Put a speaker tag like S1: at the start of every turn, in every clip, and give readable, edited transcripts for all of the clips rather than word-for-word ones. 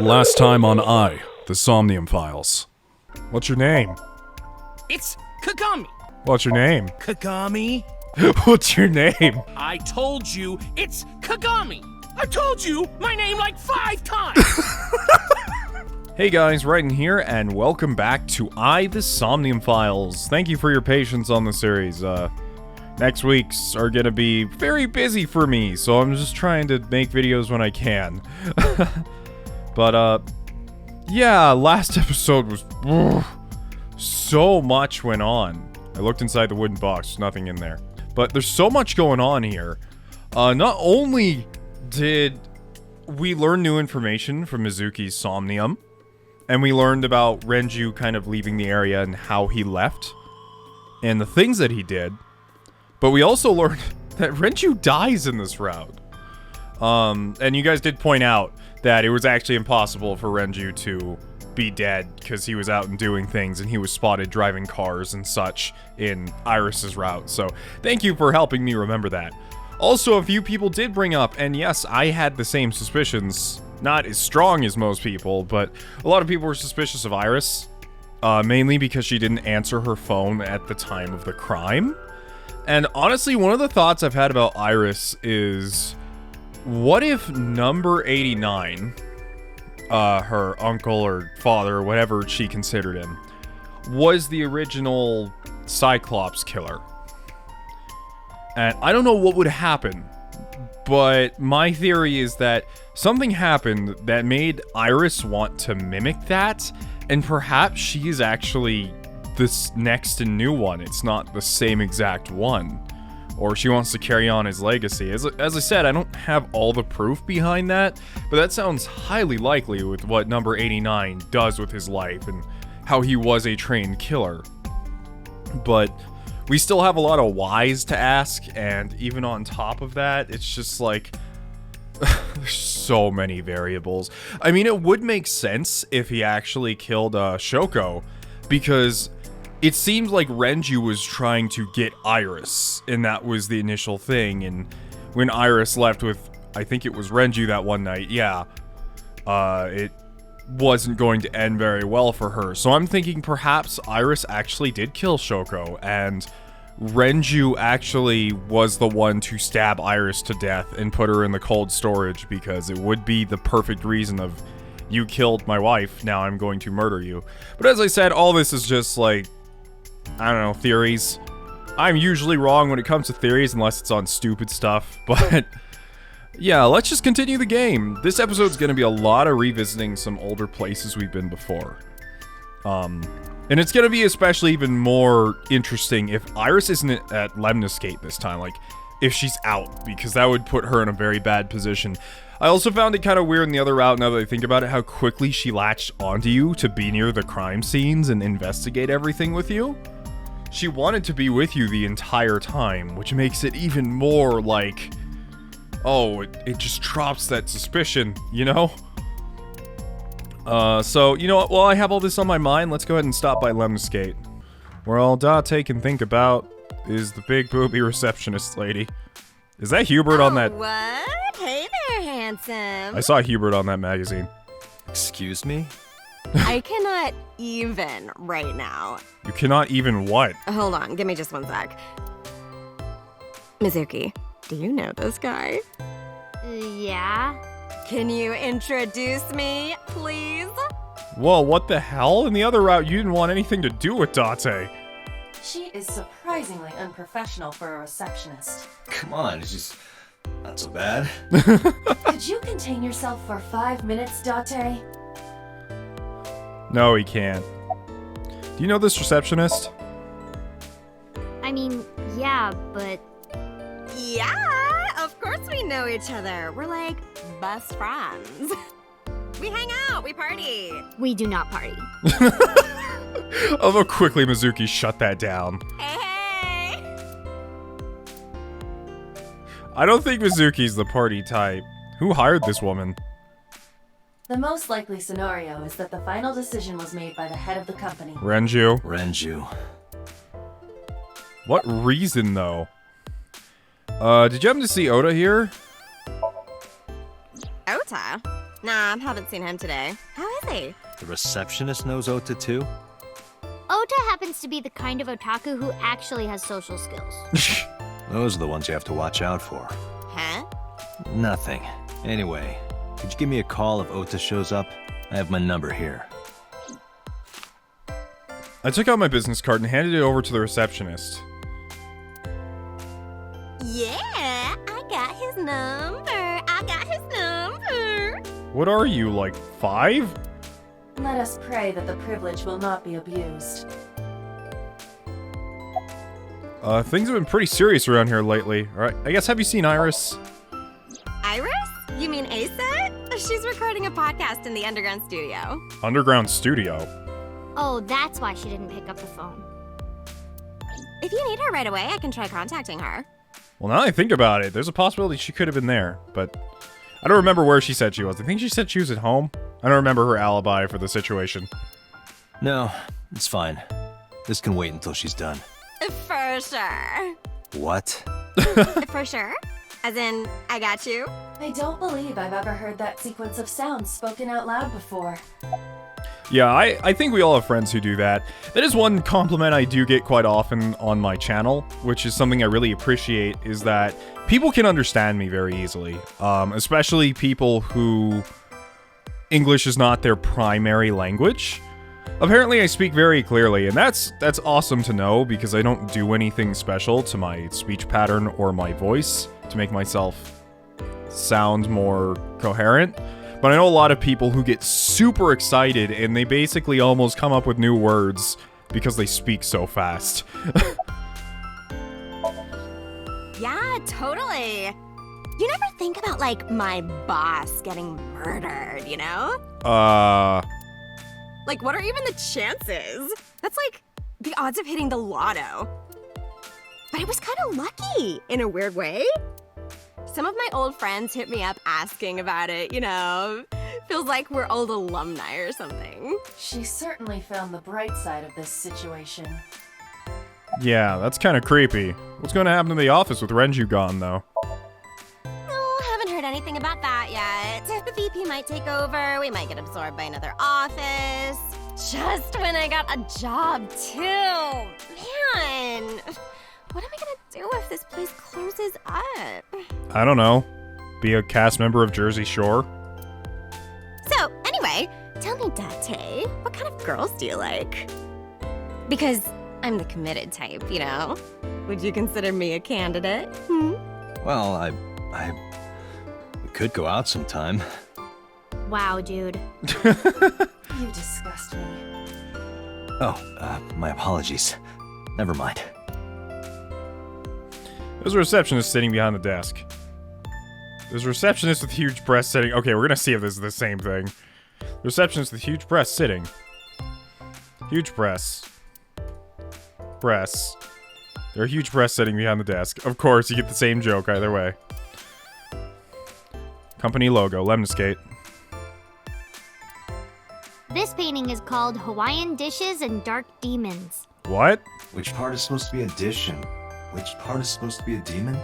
S1: Last time on AI The Somnium Files.
S2: What's your name?
S3: It's Kagami.
S2: What's your name?
S3: Kagami?
S2: What's your name?
S3: I told you it's Kagami. I told you my name like 5 times.
S2: Hey guys, Raiden here, and welcome back to AI The Somnium Files. Thank you for your patience on the series. Next weeks are gonna be very busy for me, so I'm just trying to make videos when I can. But, yeah, last episode was... so much went on. I looked inside the wooden box, there's nothing in there. But there's so much going on here. Not only did we learn new information from Mizuki's Somnium, and we learned about Renju kind of leaving the area and how he left, and the things that he did, but we also learned that Renju dies in this route. And you guys did point out that it was actually impossible for Renju to be dead because he was out and doing things and he was spotted driving cars and such in Iris's route. So thank you for helping me remember that. Also, a few people did bring up, and yes, I had the same suspicions. Not as strong as most people, but a lot of people were suspicious of Iris. Mainly because she didn't answer her phone at the time of the crime. And honestly, one of the thoughts I've had about Iris is, what if number 89, her uncle or father, or whatever she considered him, was the original Cyclops killer? And I don't know what would happen, but my theory is that something happened that made Iris want to mimic that, and perhaps she is actually this next and new one. It's not the same exact one. Or she wants to carry on his legacy. As I said, I don't have all the proof behind that, but that sounds highly likely with what number 89 does with his life and how he was a trained killer. But we still have a lot of whys to ask, and even on top of that, it's just like, there's so many variables. I mean, it would make sense if he actually killed Shoko, because it seems like Renju was trying to get Iris, and that was the initial thing, and when Iris left with, I think it was Renju that one night, yeah, it wasn't going to end very well for her. So I'm thinking perhaps Iris actually did kill Shoko, and Renju actually was the one to stab Iris to death and put her in the cold storage, because it would be the perfect reason of, you killed my wife, now I'm going to murder you. But as I said, all this is just like, I don't know, theories. I'm usually wrong when it comes to theories unless it's on stupid stuff, but yeah, let's just continue the game. This episode's gonna be a lot of revisiting some older places we've been before. And it's gonna be especially even more interesting if Iris isn't at Lemniscate this time, like, if she's out, because that would put her in a very bad position. I also found it kind of weird in the other route, now that I think about it, how quickly she latched onto you to be near the crime scenes and investigate everything with you. She wanted to be with you the entire time, which makes it even more like, oh, it just drops that suspicion, you know? So, you know what, while I have all this on my mind, let's go ahead and stop by Lemniscate. Where all Date can think about is the big booby receptionist lady. Is that Hubert on that?
S4: What? Hey there, handsome.
S2: I saw Hubert on that magazine.
S1: Excuse me?
S4: I cannot even right now.
S2: You cannot even what?
S4: Hold on, give me just one sec. Mizuki, do you know this guy?
S5: Yeah?
S4: Can you introduce me, please?
S2: Whoa, what the hell? In the other route, you didn't want anything to do with Date.
S6: She is surprisingly unprofessional for a receptionist.
S7: Come on, it's just not so bad.
S6: Could you contain yourself for 5 minutes, Date?
S2: No, he can't. Do you know this receptionist?
S5: I mean, yeah, but
S4: Yeah, of course we know each other. We're like best friends. We hang out, we party.
S5: we do not party.
S2: Although quickly Mizuki shut that down.
S4: Hey!
S2: I don't think Mizuki's the party type. Who hired this woman?
S6: The most likely scenario is that the final decision was made by the head of the company.
S2: Renju.
S7: Renju.
S2: What reason, though? Did you happen to see Oda here?
S4: Ota? Nah, haven't seen him today. How is he?
S7: The receptionist knows Ota too?
S5: Ota happens to be the kind of otaku who actually has social skills.
S7: Those are the ones you have to watch out for.
S4: Huh?
S7: Nothing. Anyway, could you give me a call if Ota shows up? I have my number here.
S2: I took out my business card and handed it over to the receptionist.
S4: Yeah, I got his number. I got his number.
S2: What are you, like 5?
S6: Let us pray that the privilege will not be abused.
S2: Things have been pretty serious around here lately. Alright, I guess, have you seen Iris?
S4: Iris? You mean Asa? She's recording a podcast in the underground studio.
S2: Underground studio.
S5: Oh, that's why she didn't pick up the phone.
S4: If you need her right away, I can try contacting her.
S2: Well, now I think about it, there's a possibility she could have been there, but I don't remember where she said she was. I think she said she was at home. I don't remember her alibi for the situation.
S7: No, it's fine. This can wait until she's done.
S4: For sure.
S7: What?
S4: For sure? As in, I got you?
S6: I don't believe I've ever heard that sequence of sounds spoken out loud before.
S2: Yeah, I think we all have friends who do that. That is one compliment I do get quite often on my channel, which is something I really appreciate, is that people can understand me very easily. Especially people who English is not their primary language. Apparently I speak very clearly, and that's awesome to know, because I don't do anything special to my speech pattern or my voice to make myself sound more coherent. But I know a lot of people who get super excited and they basically almost come up with new words because they speak so fast.
S4: Yeah, totally. You never think about, like, my boss getting murdered, you know? Like, what are even the chances? That's like the odds of hitting the lotto. But I was kind of lucky, in a weird way. Some of my old friends hit me up asking about it, you know? Feels like we're old alumni or something.
S6: She certainly found the bright side of this situation.
S2: Yeah, that's kind of creepy. What's going to happen to the office with Renju gone, though?
S4: No, haven't heard anything about that yet. The VP might take over, we might get absorbed by another office. Just when I got a job, too. Man, what am I gonna do if this place closes up?
S2: I don't know. Be a cast member of Jersey Shore?
S4: So, anyway, tell me, Date, what kind of girls do you like? Because I'm the committed type, you know? Would you consider me a candidate?
S7: Well, we could go out sometime.
S5: Wow, dude.
S6: You disgust me.
S7: Oh, my apologies. Never mind.
S2: There's a receptionist sitting behind the desk. There's a receptionist with huge breasts sitting. Okay, we're gonna see if this is the same thing. Receptionist with huge breasts sitting. Huge breasts. Breasts. There are huge breasts sitting behind the desk. Of course, you get the same joke either way. Company logo, Lemniscate.
S5: This painting is called Hawaiian Dishes and Dark Demons.
S2: What?
S7: Which part is supposed to be a dish and which part is supposed to be a demon?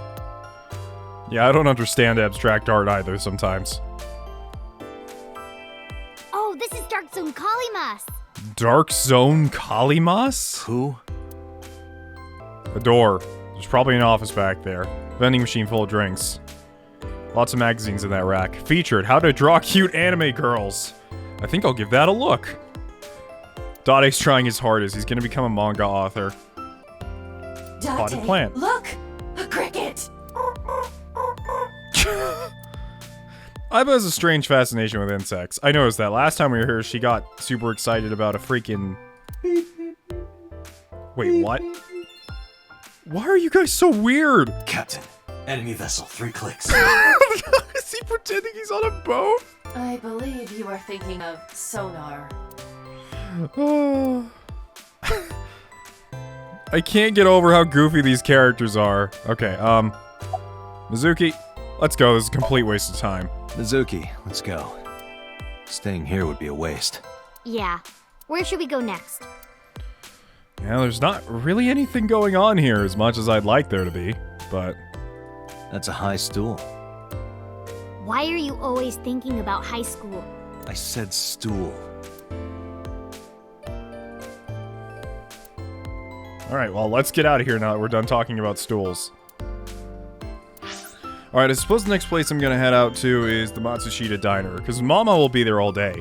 S2: Yeah, I don't understand abstract art either sometimes.
S5: Oh, this is Dark Zone Kalimas.
S2: Dark Zone Kalimas?
S7: Who?
S2: A door. There's probably an office back there. Vending machine full of drinks. Lots of magazines in that rack. Featured, how to draw cute anime girls. I think I'll give that a look. Dade's trying his hardest. He's gonna become a manga author. Potted plant.
S6: Look! A cricket!
S2: Aiba has a strange fascination with insects. I noticed that. Last time we were here, she got super excited about a freaking... Wait, what? Why are you guys so weird?
S7: Captain, enemy vessel, 3 clicks.
S2: Is he pretending he's on a boat?
S6: I believe you are thinking of sonar.
S2: I can't get over how goofy these characters are. Okay, Mizuki, let's go. This is a complete waste of time.
S7: Mizuki, let's go. Staying here would be a waste.
S5: Yeah. Where should we go next?
S2: Yeah, there's not really anything going on here as much as I'd like there to be, but...
S7: That's a high stool.
S5: Why are you always thinking about high school?
S7: I said stool.
S2: Alright, well, let's get out of here now that we're done talking about stools. Alright, I suppose the next place I'm gonna head out to is the Matsushita Diner, because Moma will be there all day.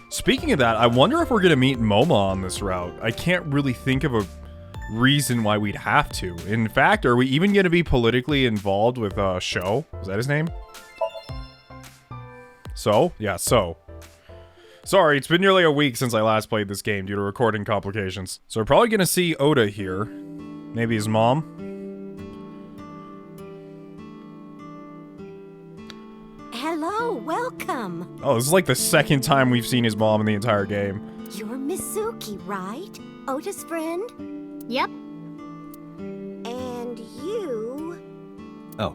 S2: Speaking of that, I wonder if we're gonna meet Moma on this route. I can't really think of a reason why we'd have to. In fact, are we even gonna be politically involved with, Sho? Is that his name? So? Yeah, So. Sorry, it's been nearly a week since I last played this game due to recording complications. So we're probably gonna see Oda here. Maybe his mom.
S4: Hello, welcome.
S2: Oh, this is like the second time we've seen his mom in the entire game.
S4: You're Mizuki, right? Ota's friend?
S5: Yep.
S4: And you...
S7: Oh,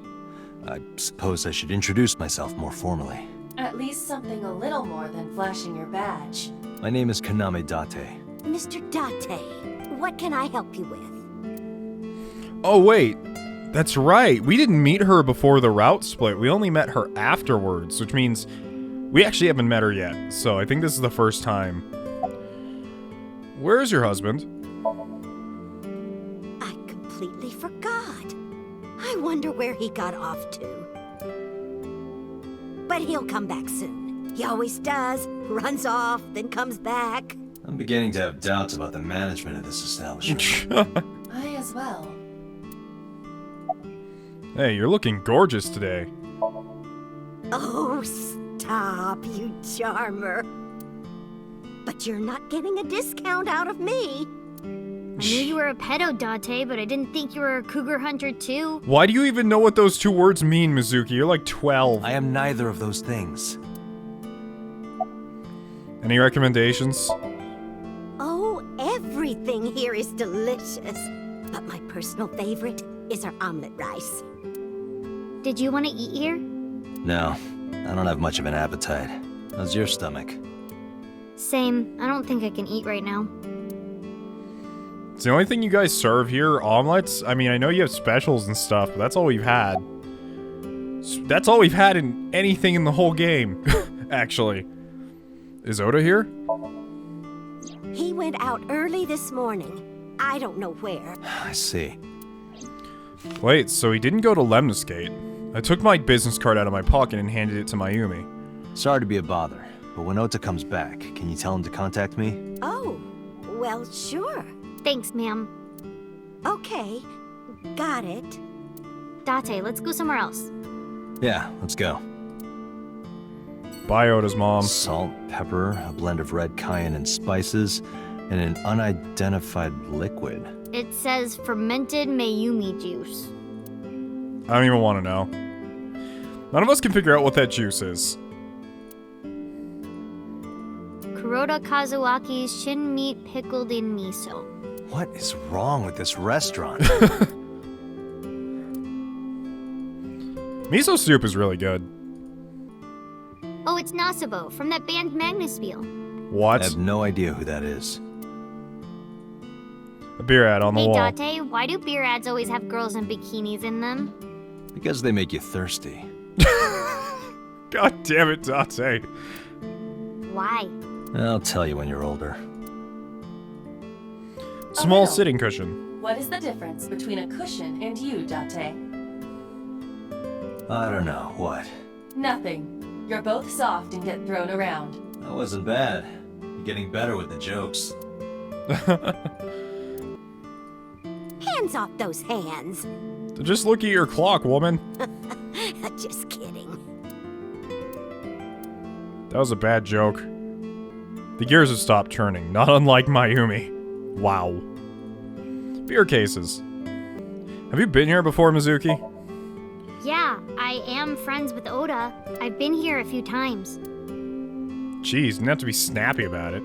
S7: I suppose I should introduce myself more formally.
S6: At least something a little more than flashing your badge.
S7: My name is Kaname Date.
S4: Mr. Date, what can I help you with?
S2: Oh, wait. That's right. We didn't meet her before the route split. We only met her afterwards, which means we actually haven't met her yet. So I think this is the first time. Where is your husband?
S4: I completely forgot. I wonder where he got off to. But he'll come back soon. He always does. Runs off, then comes back.
S7: I'm beginning to have doubts about the management of this establishment.
S6: I as well.
S2: Hey, you're looking gorgeous today.
S4: Oh, stop, you charmer. But you're not getting a discount out of me.
S5: I knew you were a pedo, Date, but I didn't think you were a cougar hunter too.
S2: Why do you even know what those two words mean, Mizuki? You're like 12.
S7: I am neither of those things.
S2: Any recommendations?
S4: Oh, everything here is delicious. But my personal favorite is our omelet rice.
S5: Did you want to eat here?
S7: No, I don't have much of an appetite. How's your stomach?
S5: Same. I don't think I can eat right now.
S2: It's the only thing you guys serve here, omelets? I mean, I know you have specials and stuff, but that's all we've had. That's all we've had in anything in the whole game, actually. Is Oda here?
S4: He went out early this morning. I don't know where.
S7: I see.
S2: Wait, so he didn't go to Lemniscate. I took my business card out of my pocket and handed it to Mayumi.
S7: Sorry to be a bother, but when Ota comes back, can you tell him to contact me?
S4: Oh, well, sure.
S5: Thanks, ma'am.
S4: Okay, got it.
S5: Date, let's go somewhere else.
S7: Yeah, let's go.
S2: Bye, Oda's mom.
S7: Salt, pepper, a blend of red cayenne and spices, and an unidentified liquid.
S5: It says fermented Mayumi juice.
S2: I don't even want to know. None of us can figure out what that juice is.
S5: Kuroda Kazuaki's shin meat pickled in miso.
S7: What is wrong with this restaurant?
S2: Miso soup is really good.
S5: Oh, it's Nasabo from that band Magnusspiel.
S2: What?
S7: I have no idea who that is.
S2: A beer ad on the
S5: Hey,
S2: wall.
S5: Date, why do beer ads always have girls in bikinis in them?
S7: Because they make you thirsty.
S2: God damn it, Date.
S5: Why?
S7: I'll tell you when you're older.
S2: Small
S6: no.
S2: sitting cushion.
S6: What is the difference between a cushion and you, Date?
S7: I don't know, what?
S6: Nothing. You're both soft and get thrown around.
S7: That wasn't bad. You're getting better with the jokes.
S4: Hands off those hands.
S2: Just look at your clock, woman.
S4: Just kidding.
S2: That was a bad joke. The gears have stopped turning, not unlike Mayumi. Wow. Beer cases. Have you been here before, Mizuki?
S5: Yeah, I am friends with Oda. I've been here a few times.
S2: Jeez, didn't have to be snappy about it.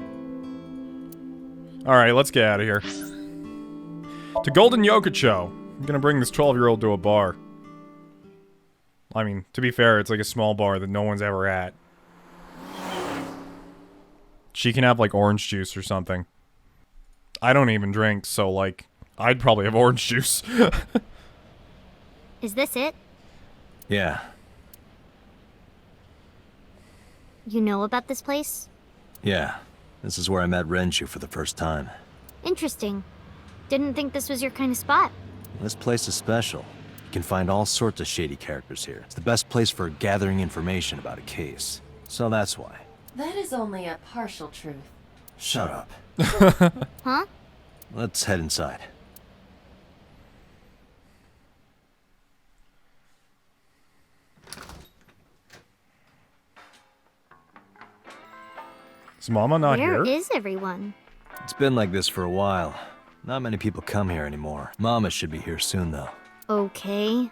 S2: Alright, let's get out of here. To Golden Yokocho. I'm gonna bring this 12-year-old to a bar. I mean, to be fair, it's like a small bar that no one's ever at. She can have, like, orange juice or something. I don't even drink, so, like, I'd probably have orange juice.
S5: Is this it?
S7: Yeah.
S5: You know about this place?
S7: Yeah, this is where I met Renju for the first time.
S5: Interesting. Didn't think this was your kind of spot.
S7: This place is special. You can find all sorts of shady characters here. It's the best place for gathering information about a case. So that's why.
S6: That is only a partial truth.
S7: Shut up.
S5: Huh?
S7: Let's head inside.
S2: Is Mama not
S5: Where
S2: here?
S5: is everyone?
S7: It's been like this for a while. Not many people come here anymore. Mama should be here soon, though.
S5: Okay.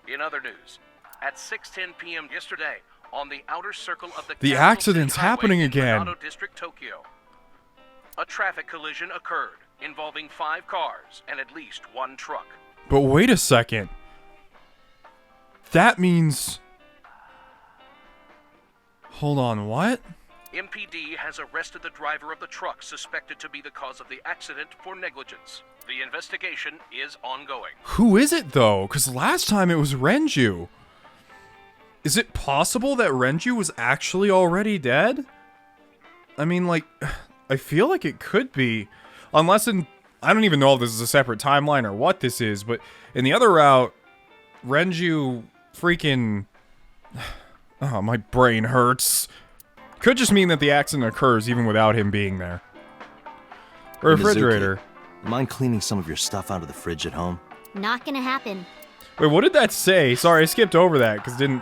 S3: In other news, at 6:10 p.m. yesterday, on the outer circle of the
S2: The
S3: Capital
S2: accident's
S3: City Highway
S2: happening
S3: in
S2: again.
S3: Minato District, Tokyo, a traffic collision occurred involving 5 cars and at least 1 truck.
S2: But wait a second. That means... Hold on, what?
S3: MPD has arrested the driver of the truck suspected to be the cause of the accident for negligence. The investigation is ongoing.
S2: Who is it, though? Because last time it was Renju. Is it possible that Renju was actually already dead? I mean, like, I feel like it could be. Unless in... I don't even know if this is a separate timeline or what this is, but in the other route, Renju freaking... Oh, my brain hurts. Could just mean that the accident occurs even without him being there. A refrigerator.
S7: Mizuki, mind cleaning some of your stuff out of the fridge at home?
S5: Not gonna happen.
S2: Wait, what did that say? Sorry, I skipped over that because didn't...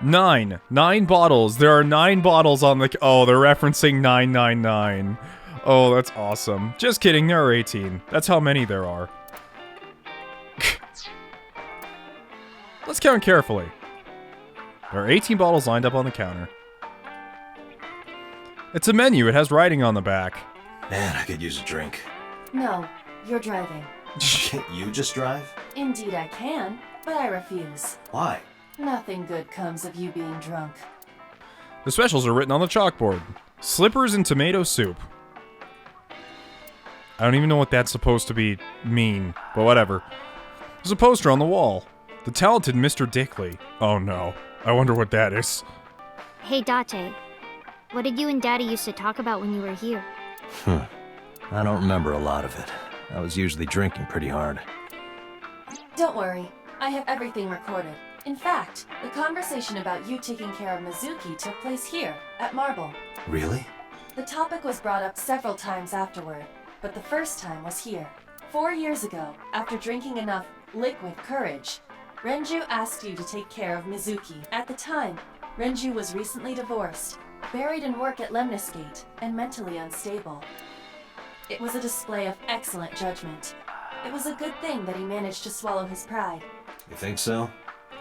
S2: 9 bottles. There are 9 bottles on the... Oh, they're referencing 999. Oh, that's awesome. Just kidding, there are 18. That's how many there are. Let's count carefully. There are 18 bottles lined up on the counter. It's a menu. It has writing on the back.
S7: Man, I could use a drink.
S6: No, you're driving.
S7: Can't you just drive?
S6: Indeed I can, but I refuse.
S7: Why?
S6: Nothing good comes of you being drunk.
S2: The specials are written on the chalkboard. Slippers and tomato soup. I don't even know what that's supposed to be mean, but whatever. There's a poster on the wall. The talented Mr. Dickley. Oh no. I wonder what that is.
S5: Hey, Date. What did you and Daddy used to talk about when you were here?
S7: I don't remember a lot of it. I was usually drinking pretty hard.
S6: Don't worry, I have everything recorded. In fact, the conversation about you taking care of Mizuki took place here, at Marble.
S7: Really?
S6: The topic was brought up several times afterward, but the first time was here. 4 years ago, after drinking enough liquid courage, Renju asked you to take care of Mizuki. At the time, Renju was recently divorced, buried in work at Lemniscate, and mentally unstable. It was a display of excellent judgment. It was a good thing that he managed to swallow his pride.
S7: You think so?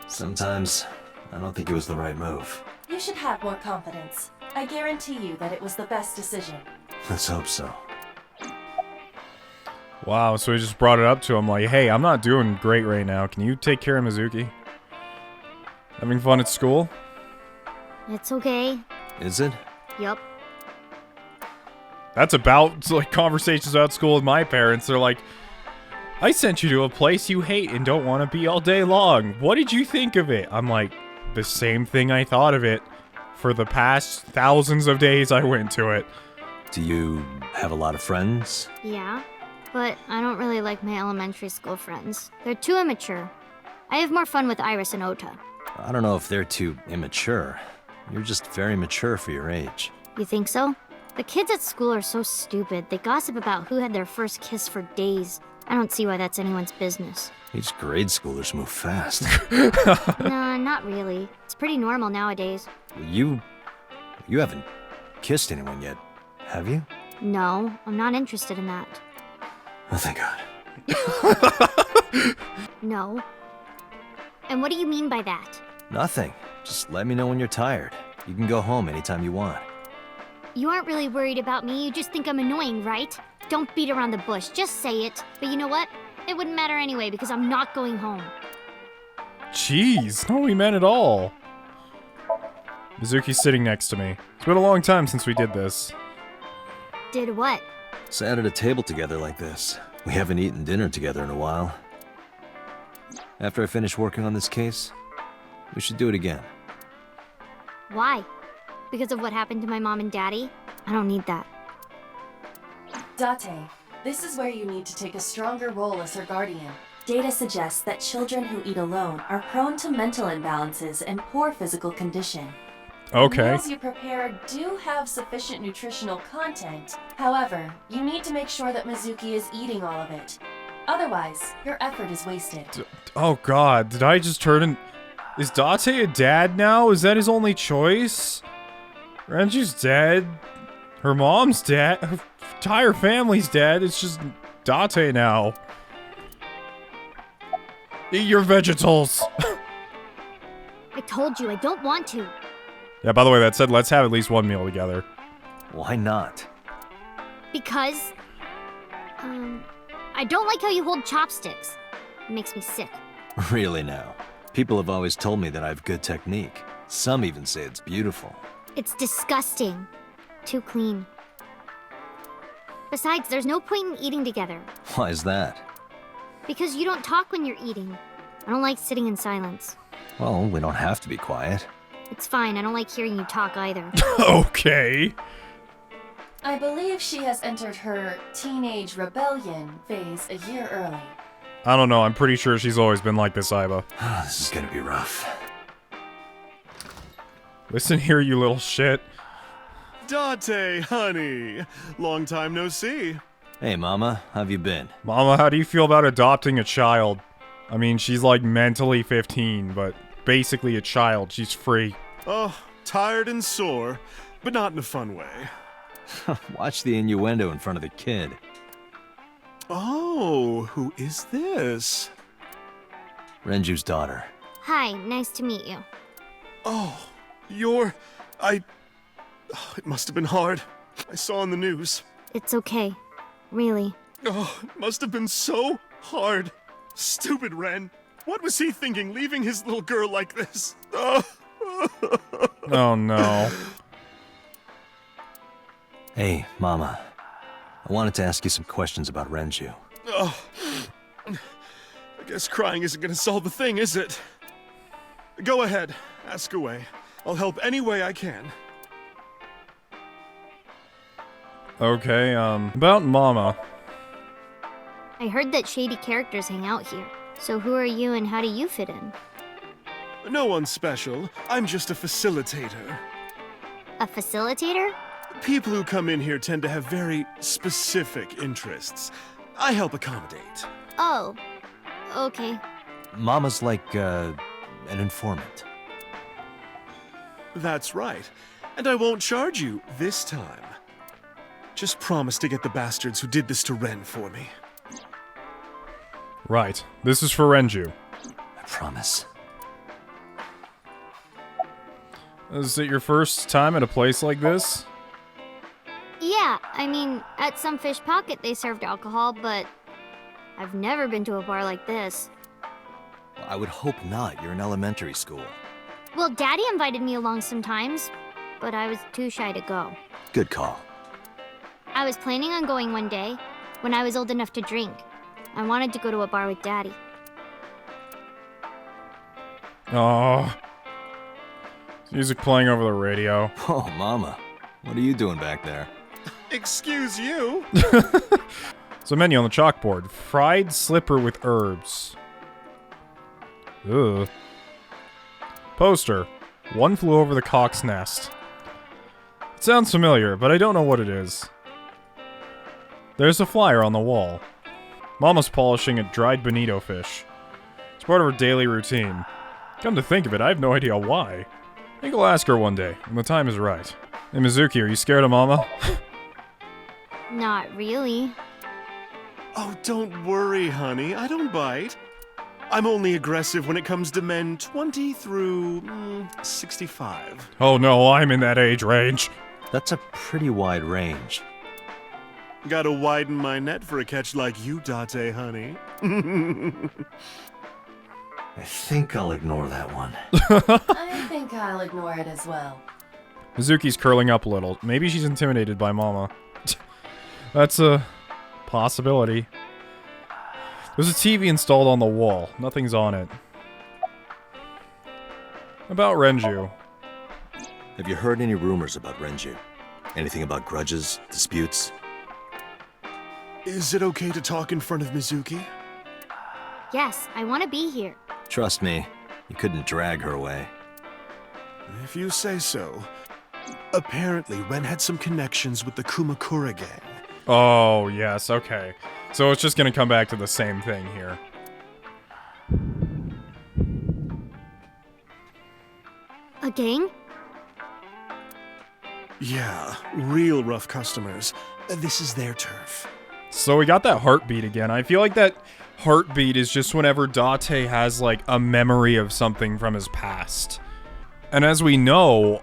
S7: Sometimes, I don't think it was the right move.
S6: You should have more confidence. I guarantee you that it was the best decision.
S7: Let's hope so.
S2: Wow, so he just brought it up to him like, hey, I'm not doing great right now. Can you take care of Mizuki? Having fun at school?
S5: It's okay.
S7: Is it?
S5: Yup.
S2: That's about, like, conversations about school with my parents. They're like, I sent you to a place you hate and don't want to be all day long. What did you think of it? I'm like, the same thing I thought of it for the past thousands of days I went to it.
S7: Do you have a lot of friends?
S5: Yeah, but I don't really like my elementary school friends. They're too immature. I have more fun with Iris and Ota.
S7: I don't know if they're too immature. You're just very mature for your age.
S5: You think so? The kids at school are so stupid. They gossip about who had their first kiss for days. I don't see why that's anyone's business.
S7: These grade schoolers move fast.
S5: Nah, not really. It's pretty normal nowadays.
S7: You haven't kissed anyone yet, have you?
S5: No, I'm not interested in that.
S7: Oh, thank God.
S5: No. And what do you mean by that?
S7: Nothing. Just let me know when you're tired. You can go home anytime you want.
S5: You aren't really worried about me, you just think I'm annoying, right? Don't beat around the bush, just say it. But you know what? It wouldn't matter anyway because I'm not going home.
S2: Jeez, no we meant at all. Mizuki's sitting next to me. It's been a long time since we did this.
S5: Did what?
S7: Sat at a table together like this. We haven't eaten dinner together in a while. After I finish working on this case, we should do it again.
S5: Why? Because of what happened to my mom and daddy? I don't need that.
S6: Date, this is where you need to take a stronger role as her guardian. Data suggests that children who eat alone are prone to mental imbalances and poor physical condition. The
S2: Okay.
S6: meals you prepare do have sufficient nutritional content. However, you need to make sure that Mizuki is eating all of it. Otherwise, your effort is wasted.
S2: Oh god, did I just turn in... Is Date a dad now? Is that his only choice? Renju's dead. Her mom's dead. Her entire family's dead. It's just Date now. Eat your vegetables.
S5: I told you I don't want to.
S2: Yeah, by the way, that said, let's have at least one meal together.
S7: Why not?
S5: Because, I don't like how you hold chopsticks. It makes me sick.
S7: Really now. People have always told me that I have good technique. Some even say it's beautiful.
S5: It's disgusting. Too clean. Besides, there's no point in eating together.
S7: Why is that?
S5: Because you don't talk when you're eating. I don't like sitting in silence.
S7: Well, we don't have to be quiet.
S5: It's fine, I don't like hearing you talk either.
S2: Okay.
S6: I believe she has entered her teenage rebellion phase a year early.
S2: I don't know, I'm pretty sure she's always been like this, Aiba.
S7: This is gonna be rough.
S2: Listen here, you little shit.
S8: Date, honey. Long time no see.
S7: Hey, Mama, how've you been?
S2: Mama, how do you feel about adopting a child? I mean, she's like mentally 15, but basically a child. She's free.
S8: Oh, tired and sore, but not in a fun way.
S7: Watch the innuendo in front of the kid.
S8: Oh, who is this?
S7: Renju's daughter.
S5: Hi, nice to meet you.
S8: Oh, it must have been hard. I saw on the news.
S5: It's okay. Really.
S8: Oh, it must have been so hard. Stupid Ren. What was he thinking, leaving his little girl like this? Oh.
S2: Oh no.
S7: Hey, Mama. I wanted to ask you some questions about Renju.
S8: Oh. I guess crying isn't gonna solve the thing, is it? Go ahead, ask away. I'll help any way I can.
S2: Okay, about Mama.
S5: I heard that shady characters hang out here. So who are you and how do you fit in?
S8: No one special. I'm just a facilitator.
S5: A facilitator?
S8: People who come in here tend to have very specific interests. I help accommodate.
S5: Oh. Okay.
S7: Mama's like, an informant.
S8: That's right. And I won't charge you this time. Just promise to get the bastards who did this to Ren for me.
S2: Right. This is for Renju.
S7: I promise.
S2: Is it your first time at a place like this?
S5: Yeah, I mean, at some fish pocket they served alcohol, but I've never been to a bar like this.
S7: Well, I would hope not. You're in elementary school.
S5: Well, Daddy invited me along sometimes, but I was too shy to go.
S7: Good call.
S5: I was planning on going one day, when I was old enough to drink. I wanted to go to a bar with Daddy.
S2: Oh. Music playing over the radio.
S7: Oh, Mama. What are you doing back there?
S8: Excuse you?
S2: So menu on the chalkboard. Fried slipper with herbs. Ugh. Poster. One flew over the cock's nest. It sounds familiar, but I don't know what it is. There's a flyer on the wall. Mama's polishing a dried bonito fish. It's part of her daily routine. Come to think of it, I have no idea why. I think I'll ask her one day, when the time is right. Hey Mizuki, are you scared of Mama?
S5: Not really.
S8: Oh, don't worry, honey. I don't bite. I'm only aggressive when it comes to men 20 through 65.
S2: Oh no, I'm in that age range.
S7: That's a pretty wide range.
S8: Gotta widen my net for a catch like you, Date, honey.
S7: I think I'll ignore that one.
S6: I think I'll ignore it as well.
S2: Mizuki's curling up a little. Maybe she's intimidated by Mama. That's a possibility. There's a TV installed on the wall. Nothing's on it. About Renju.
S7: Have you heard any rumors about Renju? Anything about grudges, disputes?
S8: Is it okay to talk in front of Mizuki?
S5: Yes, I want to be here.
S7: Trust me, you couldn't drag her away.
S8: If you say so. Apparently, Ren had some connections with the Kumakura gang.
S2: Oh, yes, okay. So it's just gonna come back to the same thing here.
S5: A gang?
S8: Yeah, real rough customers. This is their turf.
S2: So we got that heartbeat again. I feel like that heartbeat is just whenever Date has, like, a memory of something from his past. And as we know,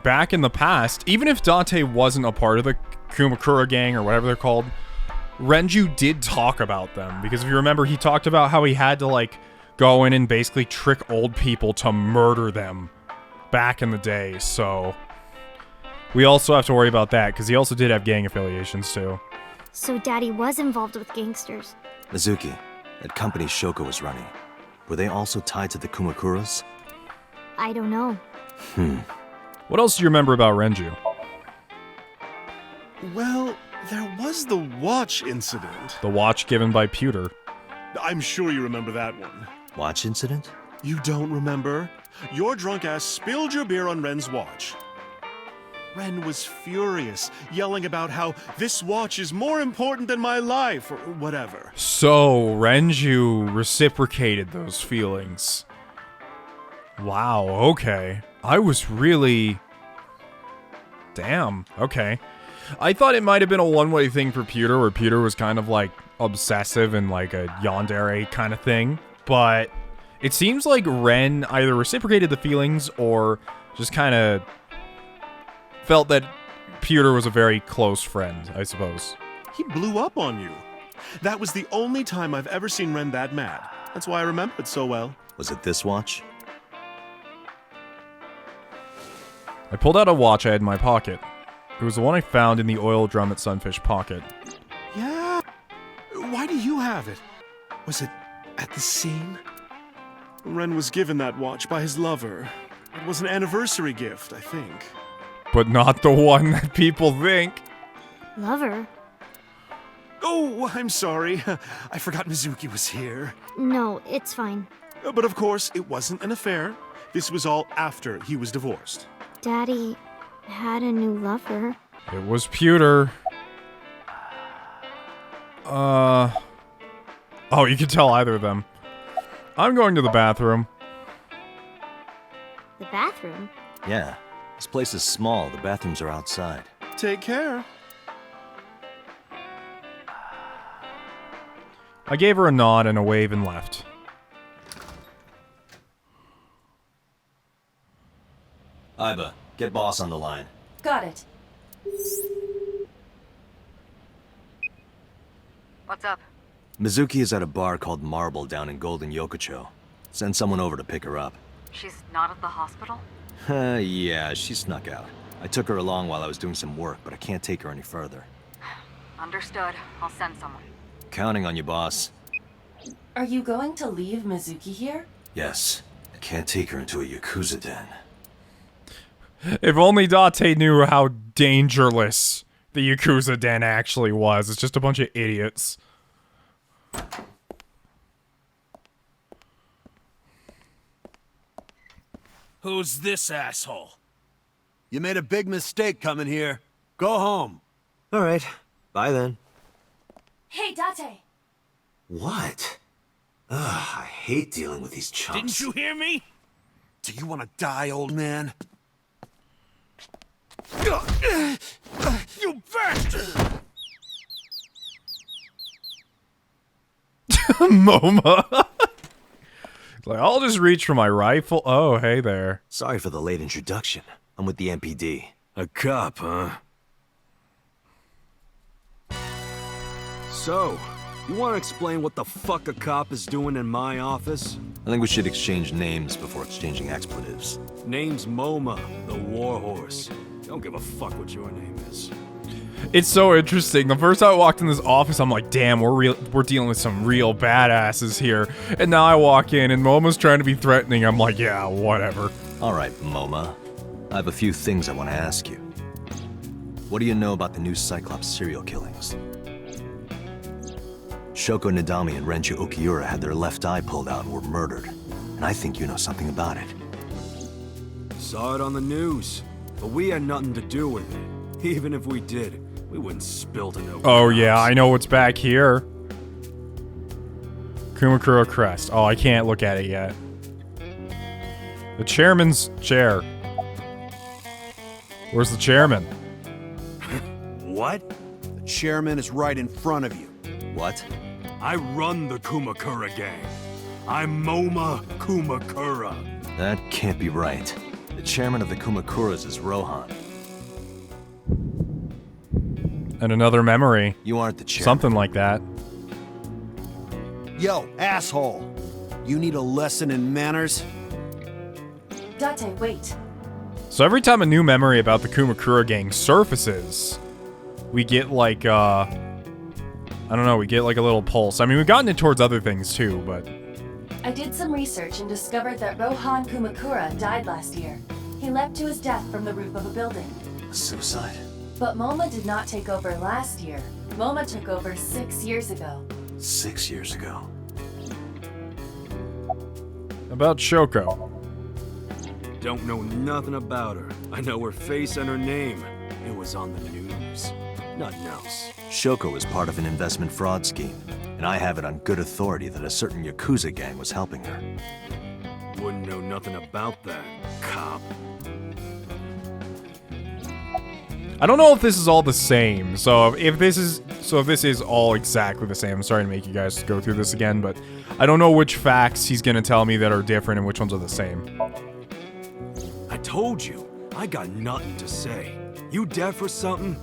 S2: back in the past, even if Date wasn't a part of the Kumakura gang or whatever they're called, Renju did talk about them. Because if you remember, he talked about how he had to, like, go in and basically trick old people to murder them back in the day. So we also have to worry about that, because he also did have gang affiliations, too.
S5: So Daddy was involved with gangsters.
S7: Mizuki, that company Shoko was running, were they also tied to the Kumakuras?
S5: I don't know.
S2: What else do you remember about Renju?
S8: Well, there was the watch incident.
S2: The watch given by Pewter.
S8: I'm sure you remember that one.
S7: Watch incident?
S8: You don't remember? Your drunk ass spilled your beer on Ren's watch. Ren was furious, yelling about how this watch is more important than my life, or whatever.
S2: So, Renju reciprocated those feelings. Wow, okay. I was really... Damn, okay. I thought it might have been a one-way thing for Pewter, where Pewter was kind of, like, obsessive and, like, a yandere kind of thing. But it seems like Ren either reciprocated the feelings or just kind of felt that Pewter was a very close friend, I suppose.
S8: He blew up on you. That was the only time I've ever seen Ren that mad. That's why I remember it so well.
S7: Was it this watch?
S2: I pulled out a watch I had in my pocket. It was the one I found in the oil drum at Sunfish Pocket.
S8: Yeah. Why do you have it? Was it at the scene? Ren was given that watch by his lover. It was an anniversary gift, I think.
S2: But not the one that people think.
S5: Lover?
S8: Oh, I'm sorry. I forgot Mizuki was here.
S5: No, it's fine.
S8: But of course, it wasn't an affair. This was all after he was divorced.
S5: Daddy had a new lover.
S2: It was Pewter. Oh, you can tell either of them. I'm going to the bathroom.
S5: The bathroom?
S7: Yeah. This place is small. The bathrooms are outside.
S8: Take care.
S2: I gave her a nod and a wave and left.
S7: Iba, get boss on the line.
S6: Got it.
S9: What's up?
S7: Mizuki is at a bar called Marble down in Golden Yokocho. Send someone over to pick her up.
S9: She's not at the hospital?
S7: Yeah, she snuck out. I took her along while I was doing some work, but I can't take her any further.
S9: Understood. I'll send someone.
S7: Counting on you, boss.
S6: Are you going to leave Mizuki here?
S7: Yes. I can't take her into a Yakuza den.
S2: If only Date knew how dangerous the Yakuza den actually was. It's just a bunch of idiots.
S10: Who's this asshole?
S11: You made a big mistake coming here. Go home.
S7: All right. Bye then.
S6: Hey, Date!
S7: What? Ugh, I hate dealing with these chumps.
S10: Didn't you hear me?
S11: Do you want to die, old man?
S10: You bastard!
S2: Moma. Like, I'll just reach for my rifle. Oh, hey there.
S7: Sorry for the late introduction. I'm with the MPD.
S11: A cop, huh? So, you want to explain what the fuck a cop is doing in my office?
S7: I think we should exchange names before exchanging expletives.
S11: Name's Moma, the warhorse. Don't give a fuck what your name is.
S2: It's so interesting. The first time I walked in this office, I'm like, damn, we're dealing with some real badasses here. And now I walk in and Moma's trying to be threatening. I'm like, yeah, whatever.
S7: All right, Moma. I have a few things I want to ask you. What do you know about the new Cyclops serial killings? Shoko Nadami and Renju Okiura had their left eye pulled out and were murdered. And I think you know something about it.
S11: Saw it on the news, but we had nothing to do with it. Even if we did, we wouldn't spill to no.
S2: Oh yeah, I know what's back here. Kumakura crest. Oh, I can't look at it yet. The chairman's chair. Where's the chairman?
S11: What?
S12: The chairman is right in front of you.
S7: What?
S11: I run the Kumakura gang. I'm Moma Kumakura.
S7: That can't be right. The chairman of the Kumakuras is Rohan.
S2: And another memory.
S7: You aren't the chairman.
S2: Something like that.
S12: Yo, asshole! You need a lesson in manners?
S6: Date, wait.
S2: So every time a new memory about the Kumakura gang surfaces, we get like, I don't know, we get like a little pulse. I mean, we've gotten it towards other things too, but...
S6: I did some research and discovered that Rohan Kumakura died last year. He leapt to his death from the roof of a building.
S7: A suicide?
S6: But Moma did not take over last year. Moma took over 6 years ago.
S7: 6 years ago.
S2: About Shoko.
S11: Don't know nothing about her. I know her face and her name. It was on the news. Nothing else.
S7: Shoko was part of an investment fraud scheme, and I have it on good authority that a certain Yakuza gang was helping her.
S11: Wouldn't know nothing about that, cop.
S2: I don't know if this is all the same, so if this is all exactly the same, I'm sorry to make you guys go through this again, but I don't know which facts he's gonna tell me that are different and which ones are the same.
S11: I told you, I got nothing to say. You deaf or something?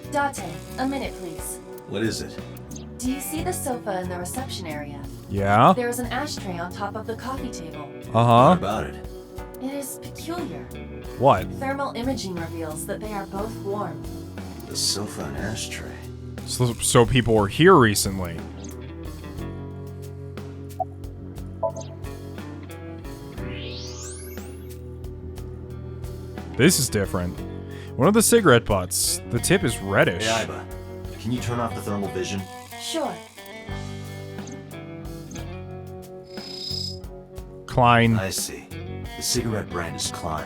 S6: Date, a minute please.
S7: What is it?
S6: Do you see the sofa in the reception area?
S2: Yeah?
S6: There is an ashtray on top of the coffee table.
S2: Uh-huh.
S7: What about it?
S6: It is peculiar.
S2: What?
S6: Thermal imaging reveals that they are both warm.
S7: The sofa and ashtray.
S2: So people were here recently. This is different. One of the cigarette butts. The tip is reddish.
S7: Hey, Aiba. Can you turn off the thermal vision?
S6: Sure.
S2: Klein.
S7: I see. The cigarette brand is Klein.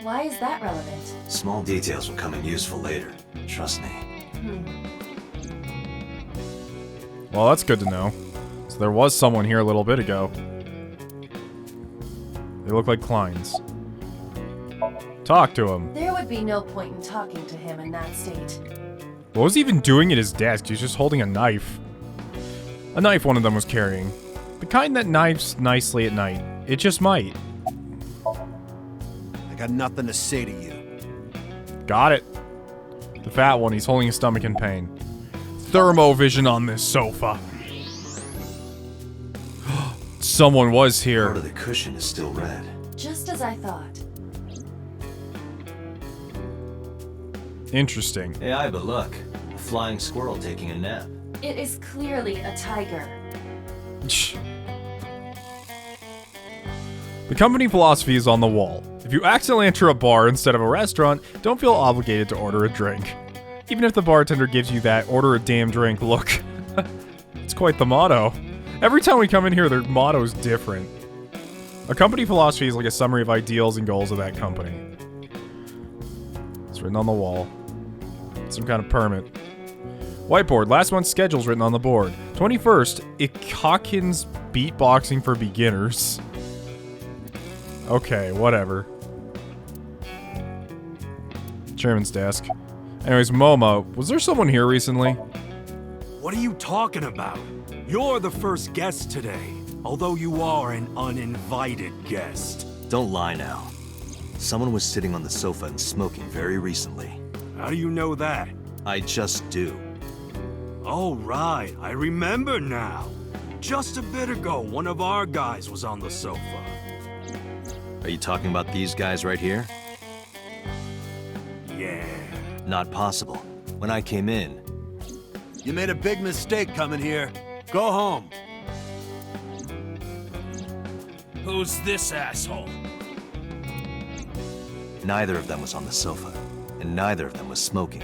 S6: Why is that relevant?
S7: Small details will come in useful later. Trust me.
S2: Well, that's good to know. So there was someone here a little bit ago. They look like Kleins. Talk to him.
S6: There would be no point in talking to him in that state.
S2: What was he even doing at his desk? He was just holding a knife. A knife one of them was carrying. The kind that knifes nicely at night. It just might.
S12: I got nothing to say to you.
S2: Got it. The fat one, he's holding his stomach in pain. Thermovision on this sofa. Someone was here.
S7: Part of the cushion is still red.
S6: Just as I thought.
S2: Interesting.
S7: Hey, Aiba, look. A flying squirrel taking a nap.
S6: It is clearly a tiger.
S2: The company philosophy is on the wall. If you accidentally enter a bar instead of a restaurant, don't feel obligated to order a drink. Even if the bartender gives you that order a damn drink look. It's quite the motto. Every time we come in here, their motto's different. A company philosophy is like a summary of ideals and goals of that company. It's written on the wall. Some kind of permit. Whiteboard. Last month's schedule's written on the board. 21st, Ikakins beatboxing for beginners. Okay, whatever. Chairman's desk. Anyways, Moma, was there someone here recently?
S11: What are you talking about? You're the first guest today, although you are an uninvited guest.
S7: Don't lie now. Someone was sitting on the sofa and smoking very recently.
S11: How do you know that?
S7: I just do.
S11: Oh, right, I remember now. Just a bit ago, one of our guys was on the sofa.
S7: Are you talking about these guys right here?
S11: Yeah.
S7: Not possible. When I came in,
S12: You made a big mistake coming here. Go home.
S10: Who's this asshole?
S7: neither of them was on the sofa, and neither of them was smoking.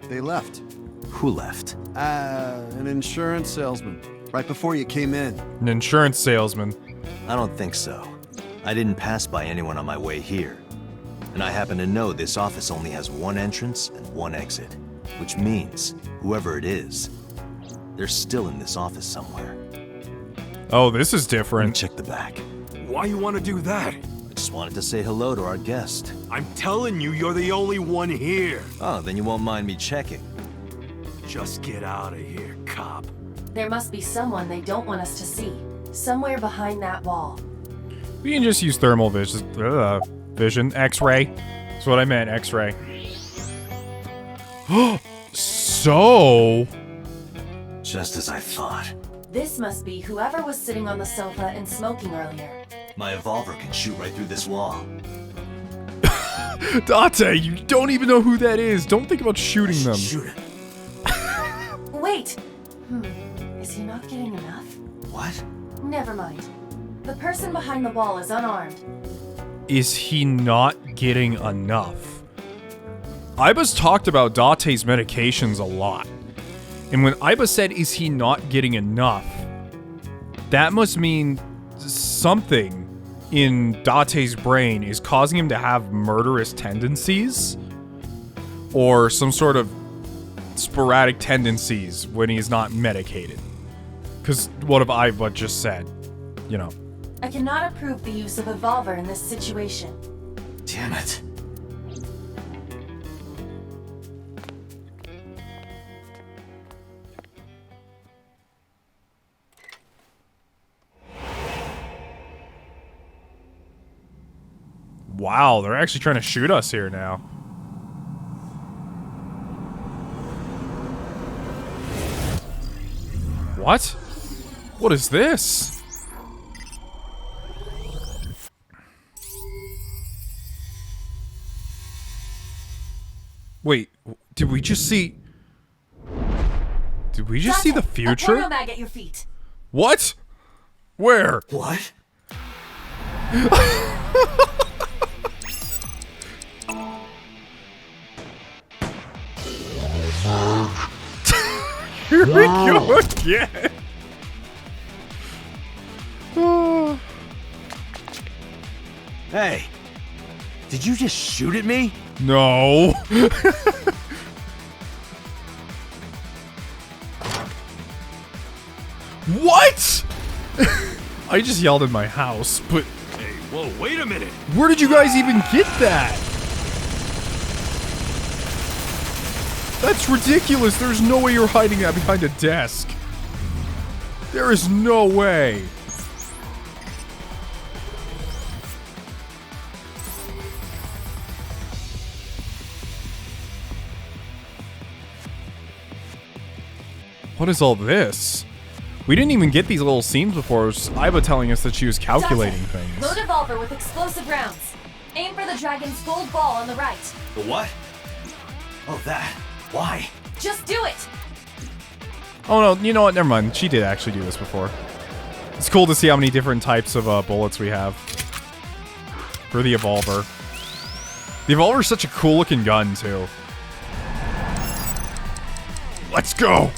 S12: They left.
S7: Who left?
S12: An insurance salesman. Right before you came in.
S2: An insurance salesman.
S7: I don't think so. I didn't pass by anyone on my way here. And I happen to know this office only has one entrance and one exit. Which means, whoever it is, they're still in this office somewhere.
S2: Oh, this is different.
S7: Check the back.
S11: Why you want to do that?
S7: I just wanted to say hello to our guest.
S11: I'm telling you, you're the only one here.
S7: Oh, then you won't mind me checking.
S11: Just get out of here, cop.
S6: There must be someone they don't want us to see. Somewhere behind that wall.
S2: We can just use thermal vision. X-ray. That's what I meant, X-ray. So...
S7: Just as I thought.
S6: This must be whoever was sitting on the sofa and smoking earlier.
S7: My evolver can shoot right through this wall.
S2: Date, you don't even know who that is. Don't think about shooting them.
S7: Shoot it.
S6: Wait! Is he not getting enough?
S7: What?
S6: Never mind. The person behind the wall is unarmed.
S2: Is he not getting enough? Iba's talked about Date's medications a lot. And when Iba said, is he not getting enough? That must mean something in Date's brain is causing him to have murderous tendencies. Or some sort of sporadic tendencies when he's not medicated. Because what have Iba just said? You know.
S6: I cannot approve the use of evolver in this situation.
S7: Damn it.
S2: Wow, they're actually trying to shoot us here now. What? What is this? Wait, did we just see... Did we just see the future?
S6: A porno mag at your feet.
S2: What? Where?
S7: What?
S2: Here we go again.
S7: Hey, did you just shoot at me?
S2: No. What? I just yelled in my house, but
S11: Hey, whoa, wait a minute.
S2: where did you guys even get that? That's ridiculous. There's no way you're hiding that behind a desk. There is no way. What is all this? We didn't even get these little scenes before. It was Iba telling us that she was calculating
S6: Date,
S2: things.
S6: Load evolver with explosive rounds. Aim for the dragon's gold ball on the right.
S7: The what? Oh, that. Why?
S6: Just do it!
S2: Oh no, you know what? Never mind. She did actually do this before. It's cool to see how many different types of bullets we have for the evolver. The evolver is such a cool looking gun too. Let's go!